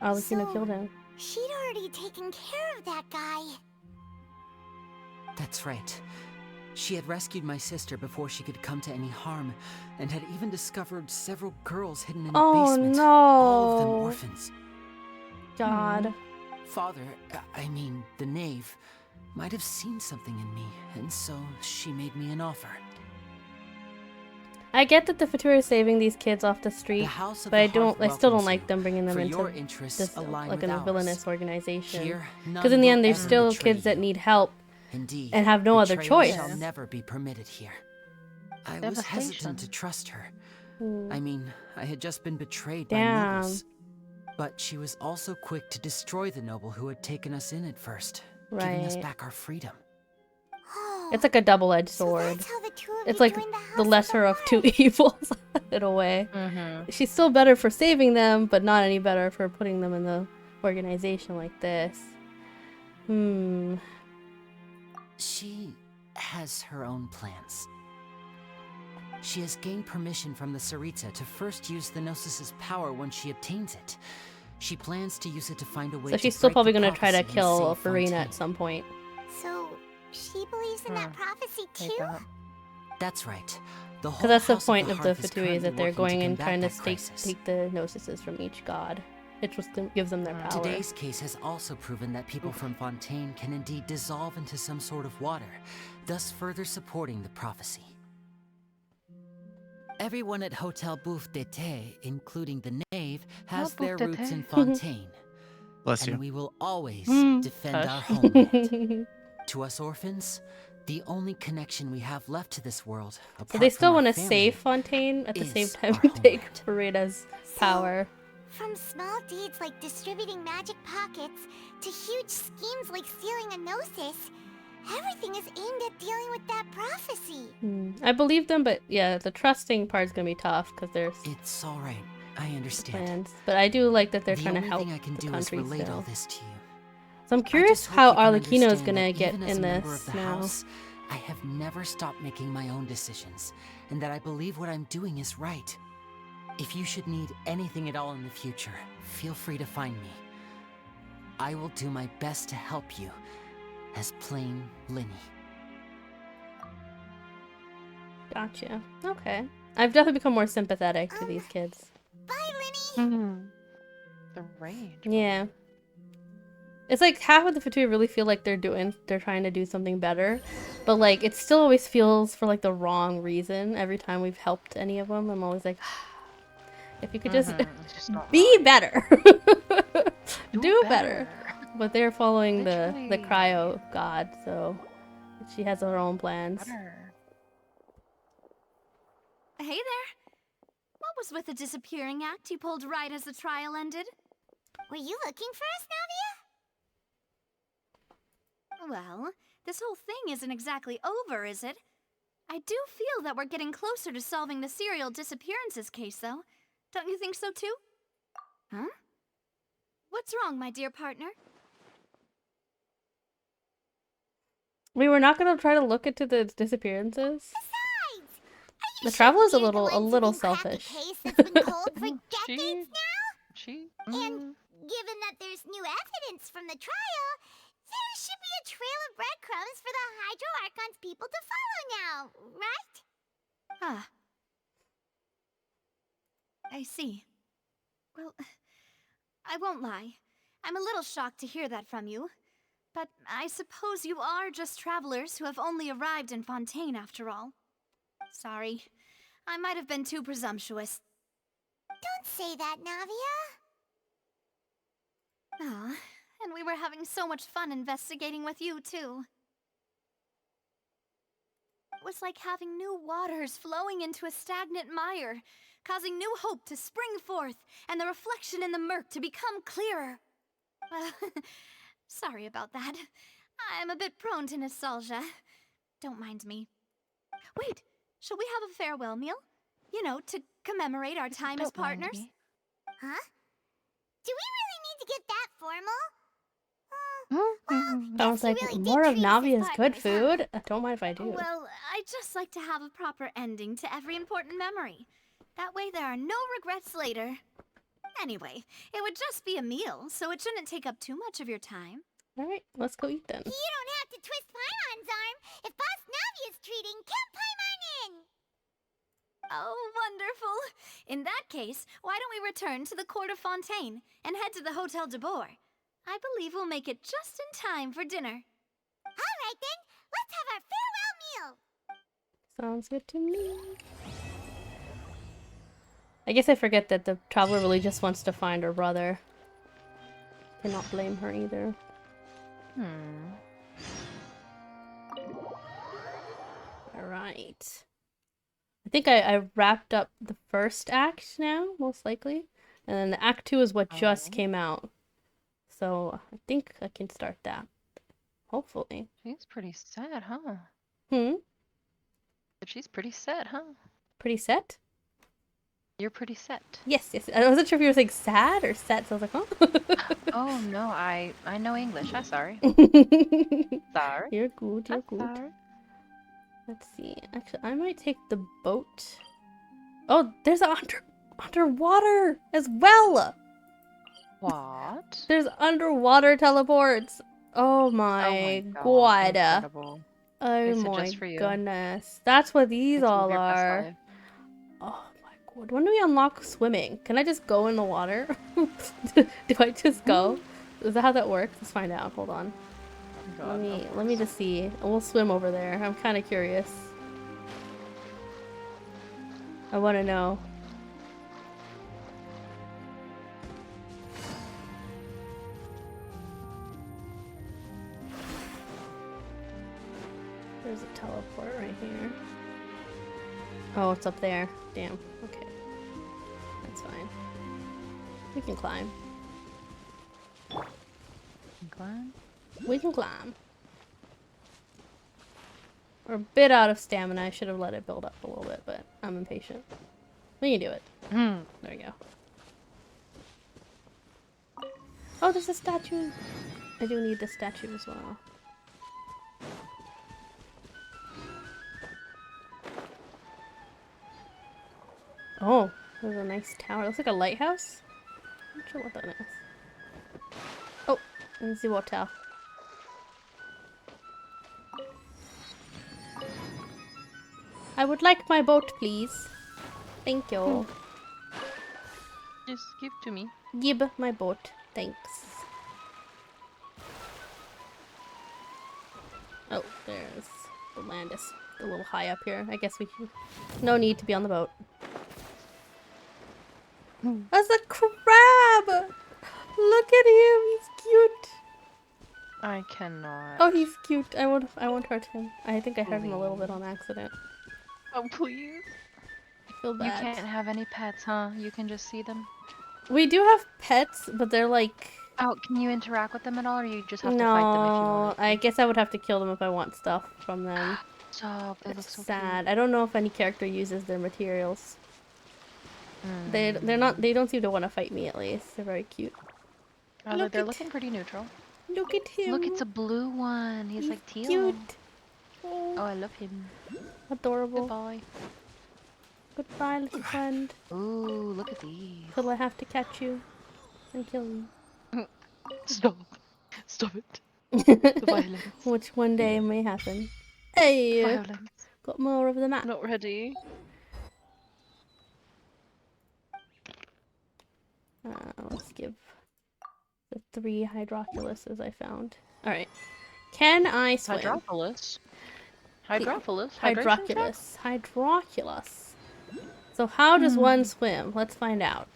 Speaker 1: man. Alicina killed him.
Speaker 4: She'd already taken care of that guy.
Speaker 3: That's right. She had rescued my sister before she could come to any harm, and had even discovered several girls hidden in a basement.
Speaker 1: No.
Speaker 3: All of them orphans.
Speaker 1: God.
Speaker 3: Father, I mean, the knave, might have seen something in me, and so she made me an offer.
Speaker 1: I get that the Fatui are saving these kids off the street, but I still don't like them bringing them into this, like, a villainous organization. Because in the end, they're still kids that need help.
Speaker 3: Indeed,
Speaker 1: and have no other
Speaker 3: betrayal
Speaker 1: choice.
Speaker 3: Shall never be permitted here. I was hesitant to trust her. I mean, I had just been betrayed by nobles. But she was also quick to destroy the noble who had taken us in at first, giving us back our freedom.
Speaker 1: It's like a double-edged sword. It's like the lesser of two evils, in a way. She's still better for saving them, but not any better for putting them in the organization like this.
Speaker 3: She has her own plans. She has gained permission from the Tsaritsa to first use the Gnosis' power when she obtains it. She plans to use it to find a way
Speaker 1: So
Speaker 3: to
Speaker 1: she's still
Speaker 3: break
Speaker 1: probably
Speaker 3: the
Speaker 1: going to try to
Speaker 3: prophecy and
Speaker 1: kill
Speaker 3: save
Speaker 1: Farina
Speaker 3: Fontaine.
Speaker 1: at some point.
Speaker 4: So, she believes in that prophecy too?
Speaker 3: That's right. The whole
Speaker 1: Because that's the
Speaker 3: House
Speaker 1: point of the
Speaker 3: Hearth is
Speaker 1: Fatui, is that
Speaker 3: currently
Speaker 1: they're
Speaker 3: working
Speaker 1: going and
Speaker 3: combat
Speaker 1: trying to
Speaker 3: that crisis.
Speaker 1: take the Gnosises from each god. It just gives them their power.
Speaker 3: Today's case has also proven that people from Fontaine can indeed dissolve into some sort of water, thus further supporting the prophecy. Everyone at Hotel Bouffe d'été, including the knave, has their roots in Fontaine.
Speaker 13: Bless you.
Speaker 3: And we will always defend our homeland. To us orphans, the only connection we have left to this world,
Speaker 1: So they still
Speaker 3: want
Speaker 1: to save Fontaine at the same time we take Farina's power.
Speaker 4: From small deeds like distributing magic pockets to huge schemes like stealing a Gnosis, everything is aimed at dealing with that prophecy.
Speaker 1: I believe them, but yeah, the trusting part's gonna be tough because there's.
Speaker 3: It's all right. I understand.
Speaker 1: Plans. But I do like that they're trying to help
Speaker 3: The only thing I can
Speaker 1: the
Speaker 3: do is
Speaker 1: country
Speaker 3: relate
Speaker 1: still.
Speaker 3: all this to you.
Speaker 1: So I'm curious
Speaker 3: I just
Speaker 1: how
Speaker 3: hope you can
Speaker 1: Arlecchino is
Speaker 3: understand
Speaker 1: gonna
Speaker 3: that
Speaker 1: get
Speaker 3: even as
Speaker 1: in
Speaker 3: a member
Speaker 1: this
Speaker 3: of the
Speaker 1: now.
Speaker 3: House, I have never stopped making my own decisions, and that I believe what I'm doing is right. If you should need anything at all in the future, feel free to find me. I will do my best to help you, as plain Lyney.
Speaker 1: Gotcha. Okay. I've definitely become more sympathetic to these kids.
Speaker 4: Bye, Lyney!
Speaker 2: The rage.
Speaker 1: Yeah. It's like half of the Fatui really feel like they're trying to do something better, but like it still always feels for like the wrong reason every time we've helped any of them. I'm always like, if you could just be better, do better. But they're following the cryo god, so she has her own plans.
Speaker 17: Hey there. What was with the disappearing act you pulled right as the trial ended?
Speaker 4: Were you looking for us, Navia?
Speaker 17: Well, this whole thing isn't exactly over, is it? I do feel that we're getting closer to solving the serial disappearances case, though. Don't you think so, too? Huh? What's wrong, my dear partner?
Speaker 1: We were not gonna try to look into the disappearances. The travel is a little selfish.
Speaker 4: Case that's been cold for decades now? And given that there's new evidence from the trial, there should be a trail of breadcrumbs for the Hydro Archon's people to follow now, right?
Speaker 17: Ah. I see. Well, I won't lie. I'm a little shocked to hear that from you. But I suppose you are just travelers who have only arrived in Fontaine after all. Sorry. I might have been too presumptuous.
Speaker 4: Don't say that, Navia.
Speaker 17: Ah, and we were having so much fun investigating with you, too. It was like having new waters flowing into a stagnant mire, causing new hope to spring forth, and the reflection in the murk to become clearer. Sorry about that. I'm a bit prone to nostalgia. Don't mind me. Wait, shall we have a farewell meal? You know, to commemorate our time as partners?
Speaker 4: Huh? Do we really need to get that formal?
Speaker 1: I was like,
Speaker 4: really
Speaker 1: more of
Speaker 4: did treat us as
Speaker 1: Navia's good
Speaker 4: partners, huh?
Speaker 1: food? I don't mind if I do.
Speaker 17: Well, I just like to have a proper ending to every important memory. That way there are no regrets later. Anyway, it would just be a meal, so it shouldn't take up too much of your time.
Speaker 1: Alright, let's go eat then.
Speaker 4: You don't have to twist Paimon's arm. If Boss Navi is treating, count Paimon in!
Speaker 17: Oh, wonderful. In that case, why don't we return to the Court of Fontaine and head to the Hotel de Boer? I believe we'll make it just in time for dinner.
Speaker 4: All right then, let's have our farewell meal.
Speaker 1: Sounds good to me. I guess I forget that the traveler really just wants to find her brother. Cannot blame her either. Alright. I think I wrapped up the first act now, most likely. And then the act 2 is what just came out. So I think I can start that. Hopefully.
Speaker 2: She's pretty sad, huh? She's pretty set, huh?
Speaker 1: Pretty set?
Speaker 2: You're pretty set.
Speaker 1: Yes, yes. I wasn't sure if you were saying sad or set, so I was like, huh?
Speaker 2: Oh no, I know English. I'm sorry. Sorry.
Speaker 1: You're good, you're good.
Speaker 2: Sorry.
Speaker 1: Let's see. Actually, I might take the boat. Oh, there's a underwater as well.
Speaker 2: What?
Speaker 1: There's underwater teleports. Oh my god.
Speaker 2: Incredible.
Speaker 1: Oh
Speaker 2: They said
Speaker 1: my
Speaker 2: just for you.
Speaker 1: goodness. That's what these
Speaker 2: It's
Speaker 1: all
Speaker 2: your best
Speaker 1: are.
Speaker 2: life.
Speaker 1: Oh my god. When do we unlock swimming? Can I just go in the water? Do I just go? Is that how that works? Let's find out. Hold on.
Speaker 2: God,
Speaker 1: Let me just see. We'll swim over there. I'm kind of curious. I want to know. There's a teleport right here. Oh, it's up there. Damn. Okay. That's fine. We can climb.
Speaker 2: Climb?
Speaker 1: We can climb. We're a bit out of stamina. I should have let it build up a little bit, but I'm impatient. We can do it. There we go. Oh, there's a statue. I do need the statue as well. Oh, there's a nice tower. It looks like a lighthouse. I'm not sure what that is. Oh, there's the water. I would like my boat, please. Thank you.
Speaker 2: Just give to me.
Speaker 1: Give my boat. Thanks. Oh, there's the land is a little high up here. I guess we can... No need to be on the boat. That's a crab! Look at him, he's cute.
Speaker 2: I cannot.
Speaker 1: Oh, he's cute. I won't hurt him. I think I hurt him a little bit on accident.
Speaker 2: Oh, please.
Speaker 1: I feel bad.
Speaker 2: You can't have any pets, huh? You can just see them?
Speaker 1: We do have pets, but they're like...
Speaker 2: Oh, can you interact with them at all, or you just have to fight them if you want?
Speaker 1: No, I guess I would have to kill them if I want stuff from them.
Speaker 2: Stop, they look so
Speaker 1: sad.
Speaker 2: cute.
Speaker 1: I don't know if any character uses their materials. They don't seem to want to fight me, at least. They're very cute.
Speaker 2: Oh, they're looking pretty neutral.
Speaker 1: Look at him.
Speaker 2: Look, it's a blue one. He's like teal.
Speaker 1: Cute.
Speaker 2: Oh, I love him.
Speaker 1: Adorable.
Speaker 2: Goodbye.
Speaker 1: Goodbye, little friend.
Speaker 2: Ooh, look at these.
Speaker 1: Till I have to catch you and kill you.
Speaker 2: Stop. Stop it. The violence.
Speaker 1: Which one day may happen. Hey!
Speaker 2: Violence.
Speaker 1: Got more of the map.
Speaker 2: Not ready.
Speaker 1: Let's give the 3 hydroculuses I found. Alright. Can I swim?
Speaker 2: Hydroculus? Hydroculus?
Speaker 1: Hydroculus. Hydroculus. So how does one swim? Let's find out.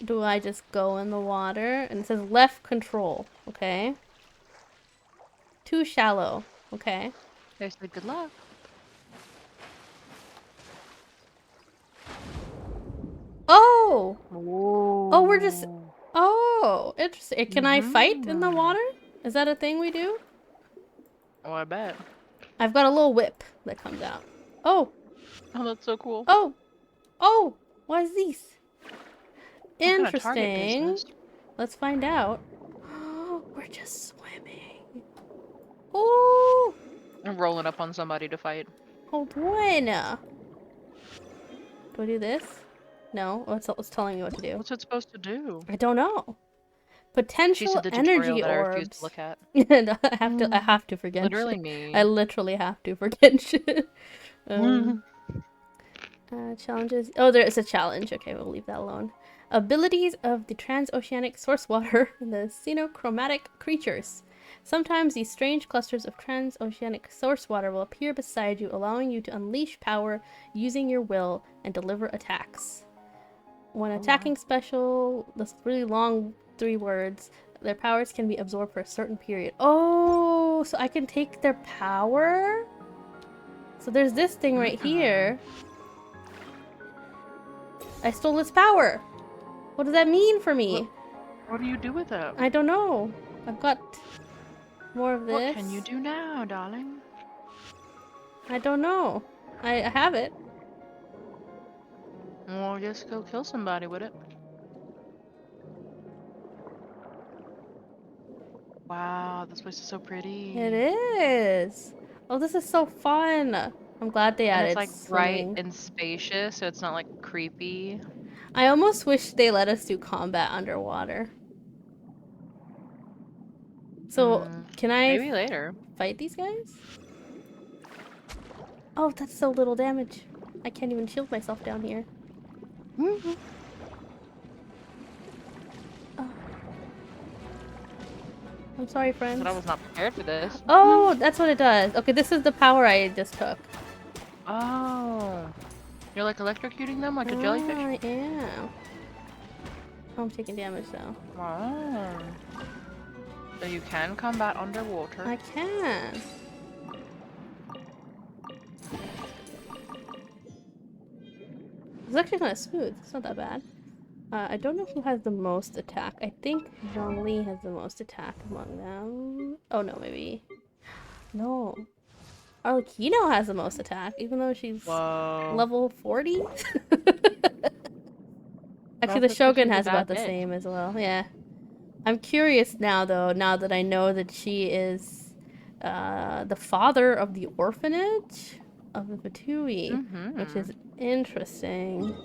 Speaker 1: Do I just go in the water? And it says left control. Okay. Too shallow. Okay.
Speaker 2: There's the good luck.
Speaker 1: Oh!
Speaker 2: Whoa.
Speaker 1: Oh, we're just... Oh! Interesting. Can I fight in the water? Is that a thing we do?
Speaker 2: Oh, I bet.
Speaker 1: I've got a little whip that comes out. Oh!
Speaker 2: Oh, that's so cool.
Speaker 1: Oh! Oh! What is this?
Speaker 2: What kind of target
Speaker 1: Interesting.
Speaker 2: business?
Speaker 1: Let's find out. We're we're just swimming. Oh!
Speaker 2: I'm rolling up on somebody to fight.
Speaker 1: Oh, bueno. Do I do this? No. What's telling me what to do?
Speaker 2: What's it supposed to do?
Speaker 1: I don't know.
Speaker 2: She
Speaker 1: Potential
Speaker 2: said the tutorial
Speaker 1: energy
Speaker 2: that I refuse
Speaker 1: orbs.
Speaker 2: to look at.
Speaker 1: And I have to for Genshin.
Speaker 2: Literally me.
Speaker 1: I literally have to for Genshin. Challenges. Oh, there is a challenge. Okay, we'll leave that alone. Abilities of the transoceanic source water and the xenochromatic creatures. Sometimes these strange clusters of transoceanic source water will appear beside you, allowing you to unleash power using your will and deliver attacks. When attacking special, this really long 3 words, their powers can be absorbed for a certain period. Oh, so I can take their power? So there's this thing right here. I stole its power. What does that mean for me?
Speaker 2: What do you do with it?
Speaker 1: I don't know. I've got more of this.
Speaker 2: What can you do now, darling?
Speaker 1: I don't know. I have it.
Speaker 2: Well, just go kill somebody with it. Wow, this place is so pretty.
Speaker 1: It is. Oh, this is so fun. I'm glad they
Speaker 2: And
Speaker 1: added
Speaker 2: it's like
Speaker 1: swimming.
Speaker 2: bright and spacious, so it's not like creepy.
Speaker 1: I almost wish they let us do combat underwater. So, can I
Speaker 2: maybe later
Speaker 1: fight these guys? Oh, that's so little damage. I can't even shield myself down here. Oh. I'm sorry, friends.
Speaker 2: But I was not prepared for this.
Speaker 1: Oh, that's what it does. Okay, this is the power I just took.
Speaker 2: Oh. You're like electrocuting them like a jellyfish?
Speaker 1: I am. Oh, I'm taking damage though.
Speaker 2: Wow. So you can combat underwater.
Speaker 1: I can. It's actually kind of smooth. It's not that bad. I don't know who has the most attack. I think Zhongli has the most attack among them. Oh no, maybe. No. Arlecchino has the most attack, even though she's level 40. Actually, the Shogun has about the same as well. Yeah. I'm curious now, though, now that I know that she is the father of the orphanage of the Fatui, which is interesting.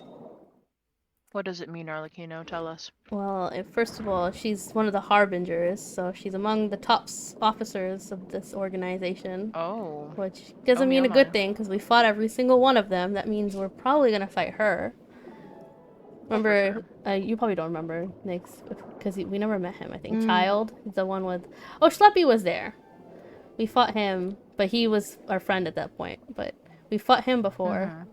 Speaker 2: What does it mean, Arlecchino? Tell us.
Speaker 1: Well, first of all, she's one of the harbingers, so she's among the top officers of this organization.
Speaker 2: Oh.
Speaker 1: Which doesn't mean a good thing, because we fought every single one of them. That means we're probably going to fight her. Remember, you probably don't remember, Nix, because we never met him, I think. Child is the one with... Oh, Schleppy was there. We fought him, but he was our friend at that point. But we fought him before.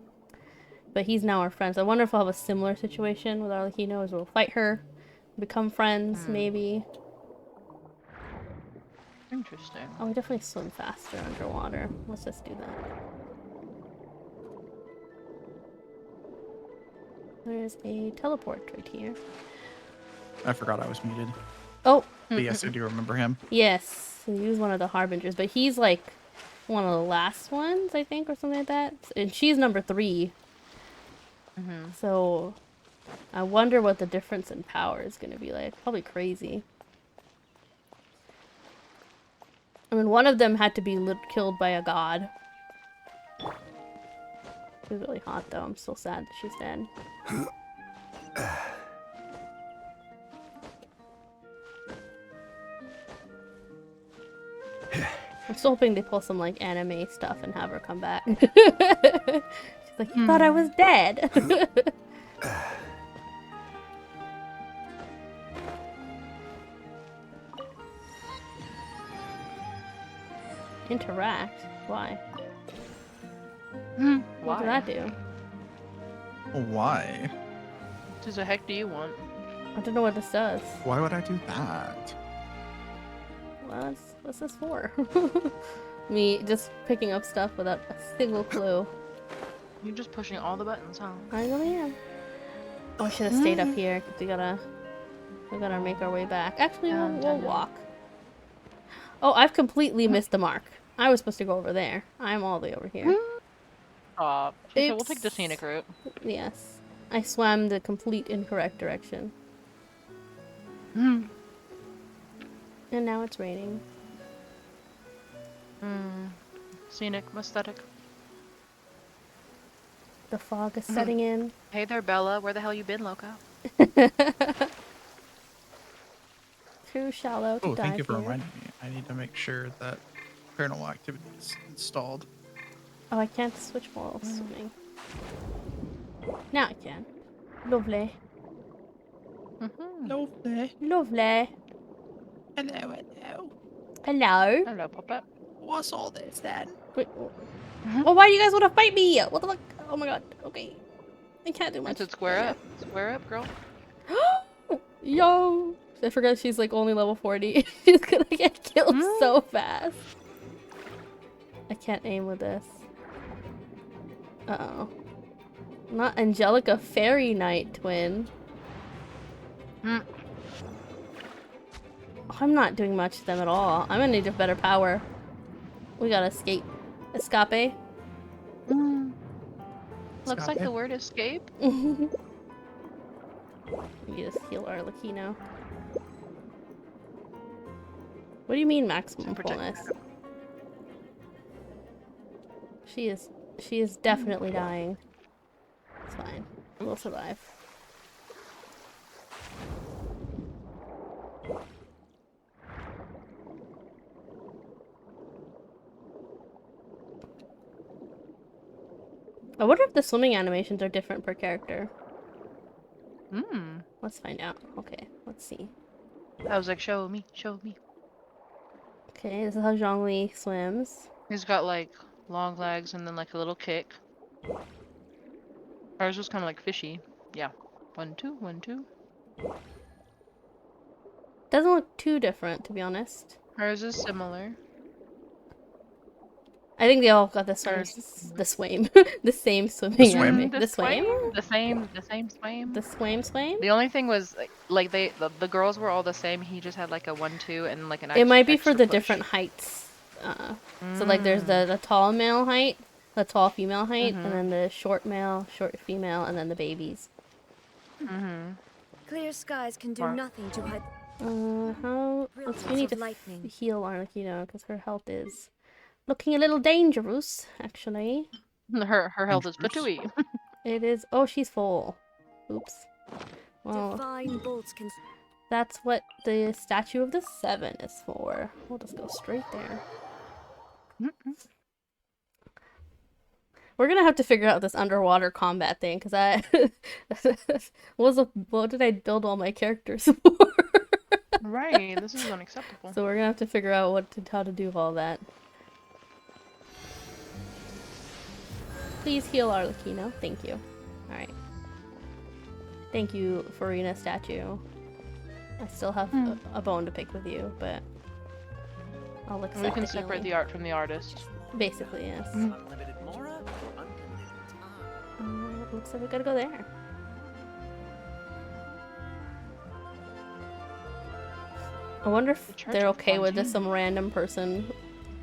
Speaker 1: But he's now our friend. So I wonder if we'll have a similar situation with Arlecchino, as we'll fight her, become friends, maybe.
Speaker 2: Interesting.
Speaker 1: Oh, we definitely swim faster underwater. Let's just do that. There's a teleport right here.
Speaker 13: I forgot I was muted.
Speaker 1: Oh!
Speaker 13: But yes, I do remember him.
Speaker 1: Yes, he was one of the harbingers, but he's like one of the last ones, I think, or something like that. And she's number 3. So I wonder what the difference in power is going to be like. Probably crazy. I mean, one of them had to be killed by a god. She's really hot, though. I'm still sad that she's dead. I'm still hoping they pull some, like, anime stuff and have her come back. She's like, you thought I was dead. Interact? Why? What did that do?
Speaker 13: Why?
Speaker 2: What the heck do you want?
Speaker 1: I don't know what this does.
Speaker 13: Why would I do that?
Speaker 1: Well, what's this for? Me just picking up stuff without a single clue.
Speaker 2: You're just pushing all the buttons, huh?
Speaker 1: I really am. Oh, I should have stayed up here because we gotta make our way back. Actually, we'll walk. Oh, I've completely missed the mark. I was supposed to go over there. I'm all the way over here.
Speaker 2: Okay, we'll take the scenic route.
Speaker 1: Yes. I swam the complete incorrect direction. And now it's raining.
Speaker 2: Scenic, aesthetic.
Speaker 1: The fog is setting in.
Speaker 2: Hey there, Bella. Where the hell you been, Loco?
Speaker 1: Too shallow to
Speaker 13: Oh, thank you
Speaker 1: dive
Speaker 13: for
Speaker 1: here.
Speaker 13: reminding me. I need to make sure that paranormal activity is installed.
Speaker 1: Oh, I can't switch while swimming. Now I can. Lovely.
Speaker 13: Lovely.
Speaker 1: Lovely.
Speaker 13: Hello, hello.
Speaker 1: Hello.
Speaker 2: Hello, Puppet.
Speaker 13: What's all this then?
Speaker 1: Wait, well, why do you guys want to fight me? What the fuck? Oh my god. Okay. I can't do much.
Speaker 2: I said square up. Square up, girl.
Speaker 1: Yo! I forgot she's like only level 40. She's gonna get killed so fast. I can't aim with this. Uh-oh. Not Angelica Fairy Knight Twin. I'm not doing much to them at all. I'm gonna need a better power. We gotta escape. Escape.
Speaker 2: Looks like the word escape.
Speaker 1: We just heal our Lakino. What do you mean maximum fullness? She is definitely dying. It's fine. We'll survive. I wonder if the swimming animations are different per character. Let's find out. Okay, let's see.
Speaker 2: I was like, show me, show me.
Speaker 1: Okay, this is how Zhongli swims.
Speaker 2: He's got like long legs and then like a little kick. Ours was kind of like fishy. Yeah. 1, 2, 1, 2.
Speaker 1: Doesn't look too different, to be honest.
Speaker 2: Hers is similar.
Speaker 1: I think they all got the same the same swimming.
Speaker 13: The swim?
Speaker 1: Anime. The swim?
Speaker 2: The same swim.
Speaker 1: The swim?
Speaker 2: The only thing was like the girls were all the same. He just had like a 1, 2 and like an
Speaker 1: It might be
Speaker 2: extra
Speaker 1: for the
Speaker 2: push.
Speaker 1: different heights. So like there's the tall male height, the tall female height, and then the short male, short female, and then the babies.
Speaker 18: Clear skies can do nothing to hide.
Speaker 1: We need to heal our Lakino because her health is looking a little dangerous, actually.
Speaker 2: Her health is patooey.
Speaker 1: It is. Oh, she's full. Oops. Well,
Speaker 18: Divine bolts can.
Speaker 1: that's what the Statue of the Seven is for. We'll just go straight there. We're gonna have to figure out this underwater combat thing because I what did I build all my characters for?
Speaker 2: Right, this is unacceptable.
Speaker 1: So we're gonna have to figure out how to do all that. Please heal our Lakino. Thank you. Alright. Thank you, Farina Statue. I still have a bone to pick with you, but I'll accept
Speaker 2: We can
Speaker 1: the
Speaker 2: separate
Speaker 1: healing.
Speaker 2: the art from the artist.
Speaker 1: Basically, yes.
Speaker 14: Unlimited Mora, unlimited
Speaker 1: Looks like we gotta go there. I wonder if they're okay with just some random person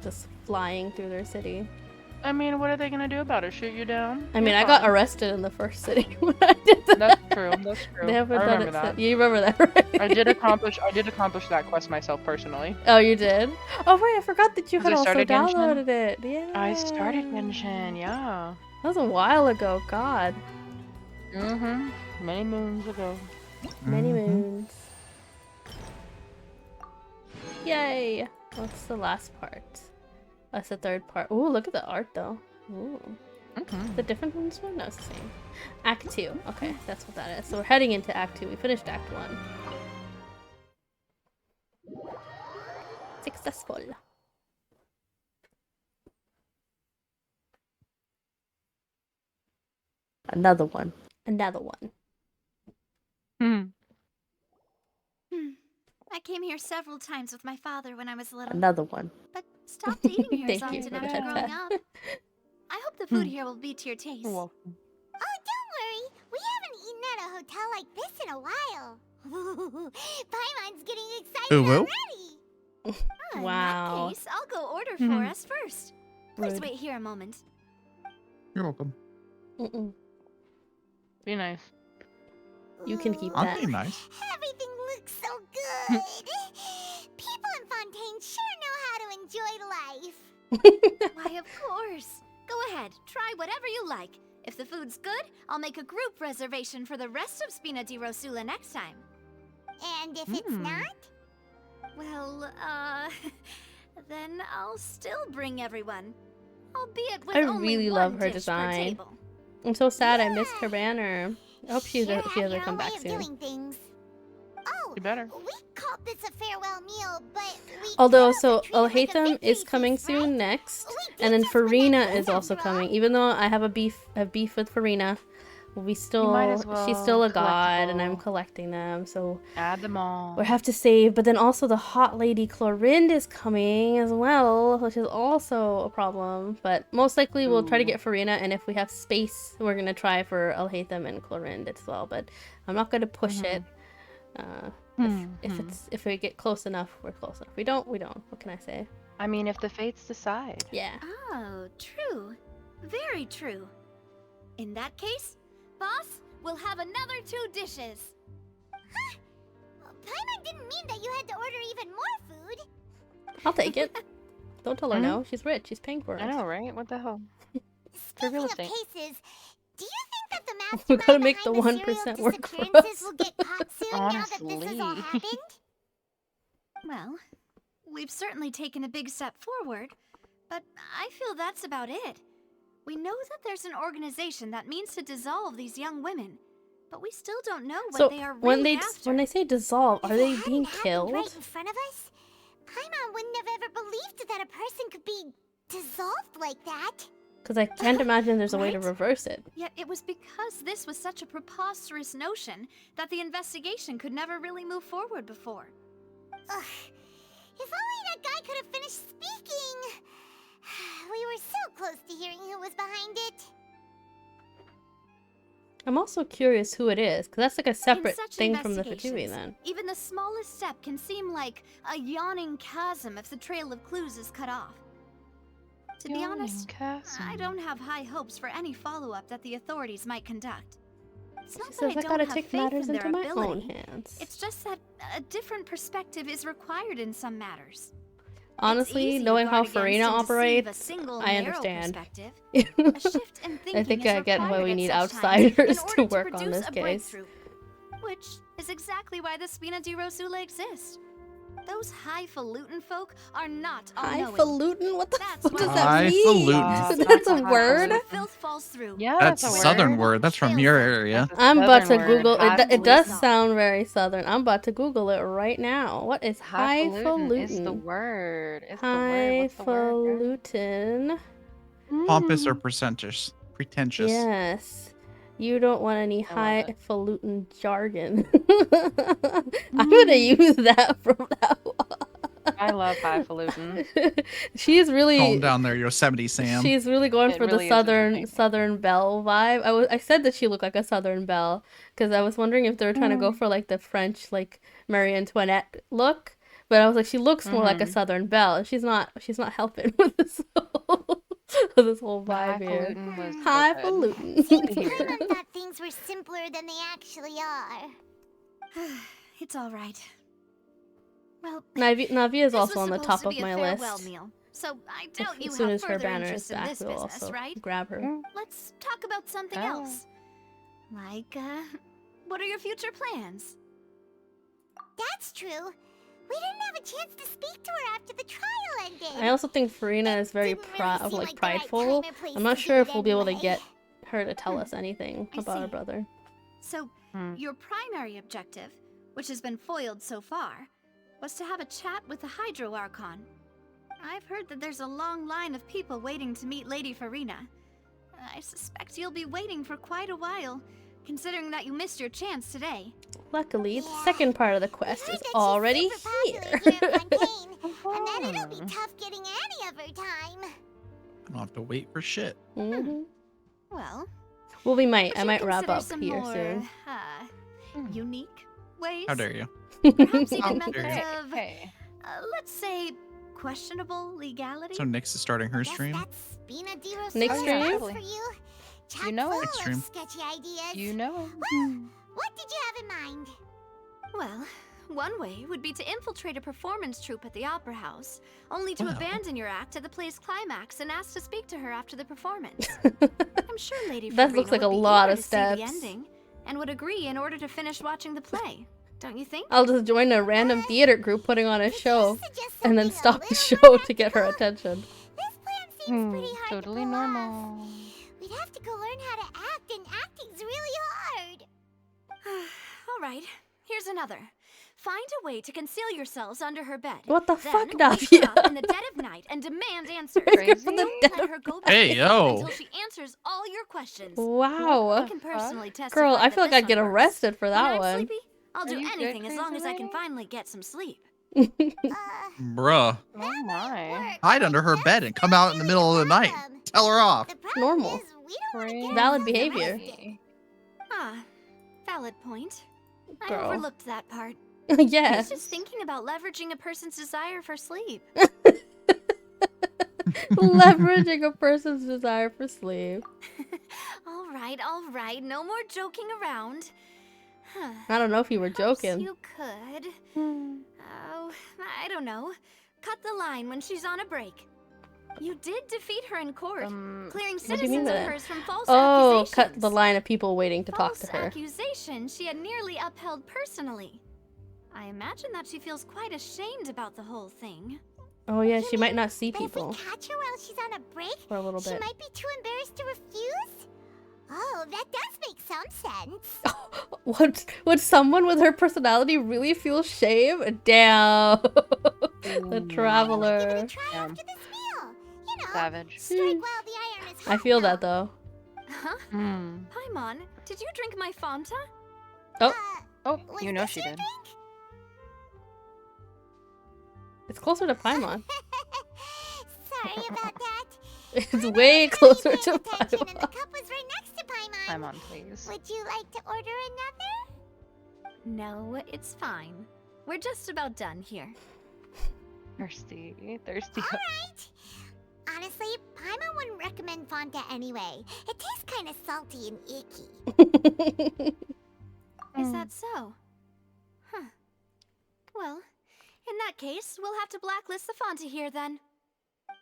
Speaker 1: just flying through their city.
Speaker 2: I mean, what are they gonna do about it? Shoot you down?
Speaker 1: I mean,
Speaker 2: You're
Speaker 1: I got
Speaker 2: fine.
Speaker 1: arrested in the first city when I did that.
Speaker 2: That's true. That's true.
Speaker 1: They haven't
Speaker 2: I
Speaker 1: done
Speaker 2: remember
Speaker 1: it
Speaker 2: that.
Speaker 1: since. You remember that, right?
Speaker 2: I did accomplish that quest myself personally.
Speaker 1: Oh, you did? Oh, right, I forgot that you had
Speaker 2: 'Cause I
Speaker 1: also
Speaker 2: started Genshin.
Speaker 1: downloaded it. Yeah.
Speaker 2: I started Genshin, yeah.
Speaker 1: That was a while ago, God.
Speaker 2: Many moons ago.
Speaker 1: Many moons. Yay! What's the last part? That's the third part. Ooh, look at the art, though. Ooh. The different from this one? No, it's the same. Act 2. Okay, that's what that is. So we're heading into Act 2. We finished Act 1. Successful. Another one. Another one.
Speaker 17: I came here several times with my father when I was little.
Speaker 1: Another one.
Speaker 17: But stopped eating here as
Speaker 1: Thank you
Speaker 17: often
Speaker 1: for
Speaker 17: after
Speaker 1: that.
Speaker 17: growing up. I hope the food here will be to your taste.
Speaker 4: Oh, don't worry. We haven't eaten at a hotel like this in a while. Paimon's getting excited
Speaker 13: Ooh, woo.
Speaker 4: already.
Speaker 1: Wow.
Speaker 17: In that case, I'll go order for us first. Please
Speaker 1: Rude.
Speaker 17: wait here a moment.
Speaker 13: You're welcome.
Speaker 2: Be nice.
Speaker 1: You can keep
Speaker 13: I'm
Speaker 1: that.
Speaker 13: being nice.
Speaker 4: Everything looks so good. people in Fontaine sure know how to enjoy life.
Speaker 17: Why, of course. Go ahead, try whatever you like. If the food's good, I'll make a group reservation for the rest of Spina di Rosula next time.
Speaker 4: And if it's not?
Speaker 17: Well, then I'll still bring everyone. Albeit with
Speaker 1: I
Speaker 17: only
Speaker 1: really
Speaker 17: one
Speaker 1: love her
Speaker 17: dish per
Speaker 1: design.
Speaker 17: table.
Speaker 1: I'm so sad I missed her banner. I hope she doesn't come back soon.
Speaker 4: Doing things. Oh,
Speaker 2: You better.
Speaker 4: we called this a farewell meal, but we
Speaker 1: Although, so Alhaitham is coming soon next, and then Farina is also coming. Even though I have beef with Farina, we still she's still a god, and I'm collecting them. So
Speaker 2: add them all.
Speaker 1: we have to save. But then also the hot lady Clorinde is coming as well, which is also a problem. But most likely we'll try to get Farina, and if we have space, we're gonna try for Alhaitham and Clorinde as well. But I'm not gonna push it. If we get close enough, we're close enough. We don't. What can I say?
Speaker 2: I mean, if the fates decide.
Speaker 1: Yeah.
Speaker 17: Oh, true. Very true. In that case, boss, we'll have another 2 dishes.
Speaker 4: Huh? Paimon didn't mean that you had to order even more food.
Speaker 1: I'll take it. Don't tell her no. She's rich. She's paying for it.
Speaker 2: I know, right? What the hell?
Speaker 4: Speaking
Speaker 2: real
Speaker 4: of
Speaker 2: estate.
Speaker 4: cases, do you think that the
Speaker 1: We
Speaker 4: mastermind
Speaker 1: gotta make the
Speaker 4: behind
Speaker 1: 1%
Speaker 4: serial
Speaker 1: work for
Speaker 4: disappearances
Speaker 1: us.
Speaker 4: will get caught soon now that this has all
Speaker 2: Honestly.
Speaker 4: happened?
Speaker 17: Well, we've certainly taken a big step forward, but I feel that's about it. We know that there's an organization that means to dissolve these young women, but we still don't know what
Speaker 1: So
Speaker 17: they are
Speaker 1: when
Speaker 17: really
Speaker 1: they
Speaker 17: after.
Speaker 1: say dissolve, are they being
Speaker 4: Happened
Speaker 1: killed?
Speaker 4: right in front of us? Paimon wouldn't have ever believed that a person could be dissolved like that.
Speaker 1: Because I can't imagine there's a way to
Speaker 17: Right?
Speaker 1: reverse it.
Speaker 17: Yet it was because this was such a preposterous notion that the investigation could never really move forward before.
Speaker 4: Ugh. If only that guy could have finished speaking. We were so close to hearing who was behind it.
Speaker 1: I'm also curious who it is, because that's like a separate
Speaker 17: In such
Speaker 1: thing from the Fatui
Speaker 17: investigations,
Speaker 1: then.
Speaker 17: even the smallest step can seem like a yawning chasm if the trail of clues is cut off. To be honest, I don't have high hopes for any follow-up that the authorities might conduct. It's not
Speaker 1: She
Speaker 17: that
Speaker 1: says
Speaker 17: I
Speaker 1: I
Speaker 17: don't
Speaker 1: gotta
Speaker 17: have
Speaker 1: take
Speaker 17: faith
Speaker 1: matters
Speaker 17: in
Speaker 1: into
Speaker 17: their
Speaker 1: my own
Speaker 17: ability.
Speaker 1: hands.
Speaker 17: It's just that a different perspective is required in some matters.
Speaker 1: Honestly,
Speaker 17: easy to
Speaker 1: knowing how
Speaker 17: guard against
Speaker 1: Farina
Speaker 17: and deceive a
Speaker 1: operates,
Speaker 17: single
Speaker 1: I
Speaker 17: narrow
Speaker 1: understand.
Speaker 17: perspective. A shift in
Speaker 1: I
Speaker 17: thinking
Speaker 1: think
Speaker 17: is
Speaker 1: I get why
Speaker 17: required
Speaker 1: we
Speaker 17: at
Speaker 1: need
Speaker 17: such times
Speaker 1: outsiders
Speaker 17: in
Speaker 1: to
Speaker 17: order
Speaker 1: work on
Speaker 17: produce
Speaker 1: this
Speaker 17: a
Speaker 1: case.
Speaker 17: breakthrough, which is exactly why the Spina di Rosula exists. Those highfalutin folk are not all-knowing.
Speaker 1: Highfalutin? What the
Speaker 17: That's
Speaker 1: fuck
Speaker 17: why
Speaker 1: does that mean?
Speaker 13: Highfalutin.
Speaker 1: That's a word?
Speaker 17: filth falls through.
Speaker 2: Yeah,
Speaker 13: That's a southern word. That's from your area.
Speaker 1: I'm about to
Speaker 2: southern word.
Speaker 1: Google it. It does
Speaker 2: Highfalutin.
Speaker 1: sound very southern. I'm about to Google it right now. What is
Speaker 2: Highfalutin is the
Speaker 1: highfalutin?
Speaker 2: word. It's the word. What's the word?
Speaker 1: Highfalutin.
Speaker 13: Pompous or pretentious? Pretentious.
Speaker 1: Yes. You don't want any
Speaker 2: I love it.
Speaker 1: highfalutin jargon. I'm gonna use that from now on.
Speaker 2: I love highfalutin.
Speaker 1: She's really
Speaker 13: Calm down there, Yosemite Sam.
Speaker 1: She's really going
Speaker 2: It
Speaker 1: for
Speaker 2: really
Speaker 1: the
Speaker 2: is
Speaker 1: Southern Belle vibe. I said that she looked like a Southern Belle because I was wondering if they were trying to go for like the French like Marie Antoinette look, but I was like she looks more like a Southern Belle. And she's not helping with this whole vibe here.
Speaker 2: Highfalutin was so
Speaker 1: Highfalutin.
Speaker 4: Seems Paimon thought things were simpler than they actually are.
Speaker 17: It's all right. Well,
Speaker 1: Navi is
Speaker 17: this
Speaker 1: also
Speaker 17: was
Speaker 1: on the
Speaker 17: supposed
Speaker 1: top
Speaker 17: to
Speaker 1: of
Speaker 17: be a
Speaker 1: my
Speaker 17: farewell
Speaker 1: list.
Speaker 17: meal, so I doubt you
Speaker 1: As soon
Speaker 17: have
Speaker 1: as her
Speaker 17: further
Speaker 1: banner is
Speaker 17: interest in
Speaker 1: back,
Speaker 17: this
Speaker 1: we'll
Speaker 17: business,
Speaker 1: also
Speaker 17: right?
Speaker 1: grab her.
Speaker 17: Let's talk about something else. Like, what are your future plans?
Speaker 4: That's true. We didn't have a chance to speak to her after the trial ended.
Speaker 1: I also think Farina is very prideful. I'm not sure if we'll be able to get her to tell us anything about her brother.
Speaker 17: So, your primary objective, which has been foiled so far, was to have a chat with the Hydro Archon. I've heard that there's a long line of people waiting to meet Lady Farina. I suspect you'll be waiting for quite a while, considering that you missed your chance today.
Speaker 1: Luckily, the second part of the quest is already here.
Speaker 4: And then it'll be tough getting any of her time.
Speaker 13: I don't have to wait for shit.
Speaker 17: Well,
Speaker 1: we might. I
Speaker 17: would you
Speaker 1: might wrap
Speaker 17: consider
Speaker 1: up
Speaker 17: some
Speaker 1: here
Speaker 17: more,
Speaker 1: soon.
Speaker 17: Unique ways?
Speaker 13: How dare you?
Speaker 17: Perhaps even
Speaker 13: How
Speaker 17: methods
Speaker 13: dare you.
Speaker 17: of, let's say, questionable legality?
Speaker 13: So Nyx is starting her stream.
Speaker 4: Spina di Rosula
Speaker 1: Next stream?
Speaker 4: for you. Chock
Speaker 2: You know it.
Speaker 4: full
Speaker 13: Next
Speaker 4: of
Speaker 13: stream.
Speaker 4: sketchy ideas.
Speaker 2: You know it.
Speaker 4: Well, what did you have in mind?
Speaker 17: Well, one way would be to infiltrate a performance troupe at the Opera House, only to abandon your act at the play's climax and ask to speak to her after the performance. I'm sure Lady
Speaker 1: That looks
Speaker 17: Farina
Speaker 1: like a
Speaker 17: would be
Speaker 1: lot
Speaker 17: eager
Speaker 1: of
Speaker 17: to see the
Speaker 1: steps.
Speaker 17: ending, and would agree in order to finish watching the play. Don't you think?
Speaker 1: I'll just join a random theater group putting on a show and then stop the show to get her attention.
Speaker 2: Totally normal.
Speaker 4: We'd have to go learn how to act, and acting's really hard.
Speaker 17: All right, here's another. Find a way to conceal yourselves under her bed.
Speaker 1: What the
Speaker 17: Then
Speaker 1: fuck,
Speaker 17: wake her
Speaker 1: Navia?
Speaker 17: up in the dead of night and demand answers.
Speaker 1: Crazy?
Speaker 17: Don't let her go back
Speaker 13: Hey,
Speaker 17: to sleep
Speaker 13: yo.
Speaker 17: until she answers all your questions.
Speaker 1: Wow.
Speaker 17: I can personally testify
Speaker 1: Girl, I
Speaker 17: that
Speaker 1: feel like
Speaker 17: this
Speaker 1: I'd get
Speaker 17: one works.
Speaker 1: arrested for
Speaker 17: When
Speaker 1: that
Speaker 17: I'm
Speaker 1: one.
Speaker 17: sleepy, I'll do
Speaker 2: you good,
Speaker 17: anything as long
Speaker 2: crazy
Speaker 17: as I can
Speaker 2: lady?
Speaker 17: finally get some sleep.
Speaker 13: Bruh.
Speaker 2: Oh my.
Speaker 13: Hide under her bed and come out in the middle of the night. Tell her off.
Speaker 1: Normal. Valid behavior.
Speaker 17: Ah, valid point. I
Speaker 1: Girl.
Speaker 17: overlooked that part.
Speaker 1: Yeah.
Speaker 17: I was just thinking about leveraging a person's desire for sleep.
Speaker 1: Leveraging a person's desire for sleep.
Speaker 17: All right, no more joking around.
Speaker 1: I don't know if you were
Speaker 17: Perhaps
Speaker 1: joking.
Speaker 17: you could. Oh, I don't know. Cut the line when she's on a break. You did defeat her in court, clearing
Speaker 1: What do you mean
Speaker 17: citizens
Speaker 1: by
Speaker 17: of
Speaker 1: that?
Speaker 17: hers from false
Speaker 1: Oh,
Speaker 17: accusations.
Speaker 1: cut the line of people waiting to talk
Speaker 17: False
Speaker 1: to her.
Speaker 17: accusation she had nearly upheld personally. I imagine that she feels quite ashamed about the whole thing.
Speaker 1: Oh yeah, she might not see
Speaker 4: But if we
Speaker 1: people
Speaker 4: catch her while she's on a break,
Speaker 1: for a little
Speaker 4: she
Speaker 1: bit.
Speaker 4: might be too embarrassed to refuse? Oh, that does make some sense.
Speaker 1: Would someone with her personality really feel shame? Damn. The traveler.
Speaker 2: Savage.
Speaker 4: Strike while the iron is
Speaker 1: I feel that though.
Speaker 17: Huh? Paimon, did you drink my Fanta?
Speaker 1: Oh.
Speaker 2: Oh, you know she did.
Speaker 1: It's closer to Paimon.
Speaker 4: Sorry about that.
Speaker 1: It's way closer to Paimon.
Speaker 4: And the cup was right next to Paimon.
Speaker 2: Paimon, please.
Speaker 4: Would you like to order another?
Speaker 17: No, it's fine. We're just about done here.
Speaker 2: Thirsty.
Speaker 4: Alright. Honestly, Paimon wouldn't recommend Fanta anyway. It tastes kind of salty and icky.
Speaker 17: Is that so? Huh. Well, in that case, we'll have to blacklist the Fanta here then.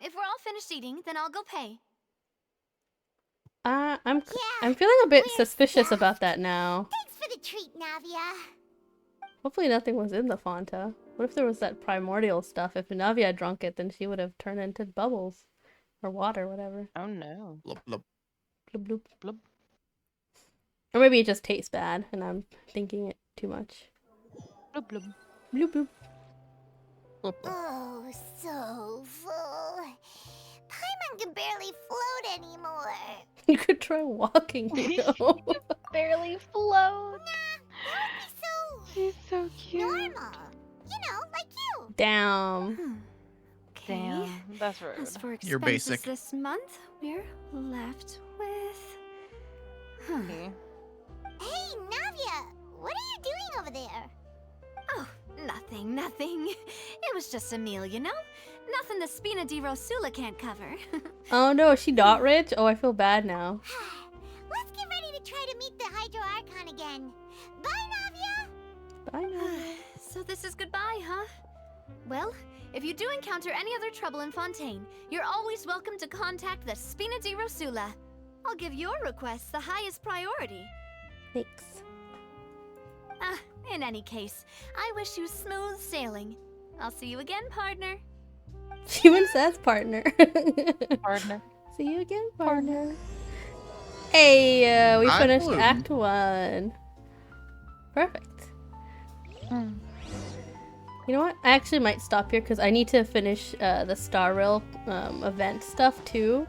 Speaker 17: If we're all finished eating, then I'll go pay.
Speaker 1: I'm feeling a bit suspicious about that now.
Speaker 4: Thanks for the treat, Navia.
Speaker 1: Hopefully nothing was in the Fanta. What if there was that primordial stuff? If Navia had drunk it, then she would have turned into bubbles. Or water, whatever.
Speaker 2: Oh no.
Speaker 13: Blub, blub.
Speaker 1: Blub, blub.
Speaker 2: Blub.
Speaker 1: Or maybe it just tastes bad and I'm thinking it too much.
Speaker 2: Blub, blub.
Speaker 1: Bloop, bloop.
Speaker 4: Oh, so full. Paimon can barely float anymore.
Speaker 1: You could try walking, you know.
Speaker 2: Barely float.
Speaker 4: He's
Speaker 2: so cute.
Speaker 4: Normal. You know, like you.
Speaker 1: Damn.
Speaker 2: Damn, that's rude.
Speaker 17: As for
Speaker 13: You're
Speaker 17: expenses
Speaker 13: basic.
Speaker 17: this month, we're left with...
Speaker 2: Okay.
Speaker 4: Hey, Navia, what are you doing over there?
Speaker 17: Oh, nothing. It was just a meal, you know? Nothing the Spina di Rosula can't cover.
Speaker 1: Oh no, is she not rich? Oh, I feel bad now.
Speaker 4: Let's get ready to try to meet the Hydro Archon again. Bye, Navia.
Speaker 1: Bye now.
Speaker 17: So this is goodbye, huh? Well, if you do encounter any other trouble in Fontaine, you're always welcome to contact the Spina di Rosula. I'll give your requests the highest priority.
Speaker 1: Thanks.
Speaker 17: In any case, I wish you smooth sailing. I'll see you again, partner.
Speaker 1: She even says partner.
Speaker 2: Partner.
Speaker 1: See you again, partner. Hey, we
Speaker 13: Act
Speaker 1: finished
Speaker 13: one.
Speaker 1: Act 1. Perfect. You know what? I actually might stop here because I need to finish the Star Rail event stuff too.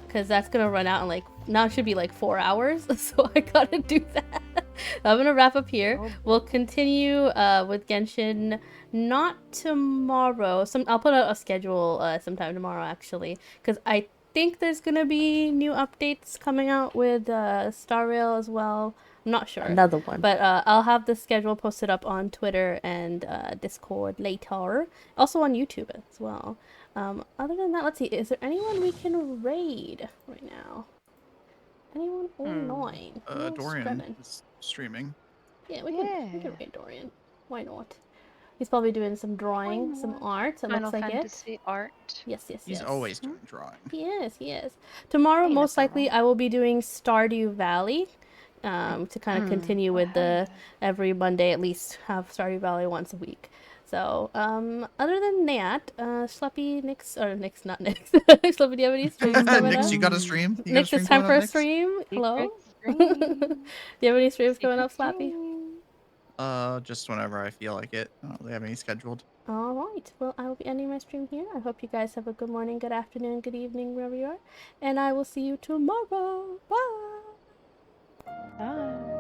Speaker 1: Because that's going to run out in like, now it should be like 4 hours. So I gotta do that. I'm going to wrap up here. We'll continue with Genshin not tomorrow. I'll put out a schedule sometime tomorrow actually. Because I think there's going to be new updates coming out with Star Rail as well. I'm not sure.
Speaker 11: Another one.
Speaker 1: But I'll have the schedule posted up on Twitter and Discord later. Also on YouTube as well. Other than that, let's see. Is there anyone we can raid right now? Anyone online?
Speaker 13: Dorian is streaming.
Speaker 1: Yeah, we can raid Dorian. Why not? He's probably doing some drawing, some art. It
Speaker 2: Final
Speaker 1: looks like
Speaker 2: Fantasy art.
Speaker 1: Yes, yes,
Speaker 13: He's
Speaker 1: yes.
Speaker 13: always doing drawing.
Speaker 1: He is. Tomorrow,
Speaker 2: Hey,
Speaker 1: most
Speaker 2: nothing
Speaker 1: likely, I will be doing Stardew Valley. To kind of continue with the every Monday at least have Stardew Valley once a week. So, other than that, Schleppy, Nix, or Nix, not Nix. Schleppy, do you have any streams coming
Speaker 13: Nix,
Speaker 1: up?
Speaker 13: you got a stream? You got a
Speaker 1: Nix,
Speaker 13: stream
Speaker 1: it's time
Speaker 13: coming
Speaker 1: for
Speaker 13: up,
Speaker 1: a
Speaker 13: Nix?
Speaker 1: stream. Hello?
Speaker 2: Stream.
Speaker 1: Do you have any streams coming up, Slappy?
Speaker 13: Just whenever I feel like it. I don't really have any scheduled.
Speaker 1: Alright, well, I will be ending my stream here. I hope you guys have a good morning, good afternoon, good evening, wherever you are. And I will see you tomorrow. Bye!
Speaker 2: Bye.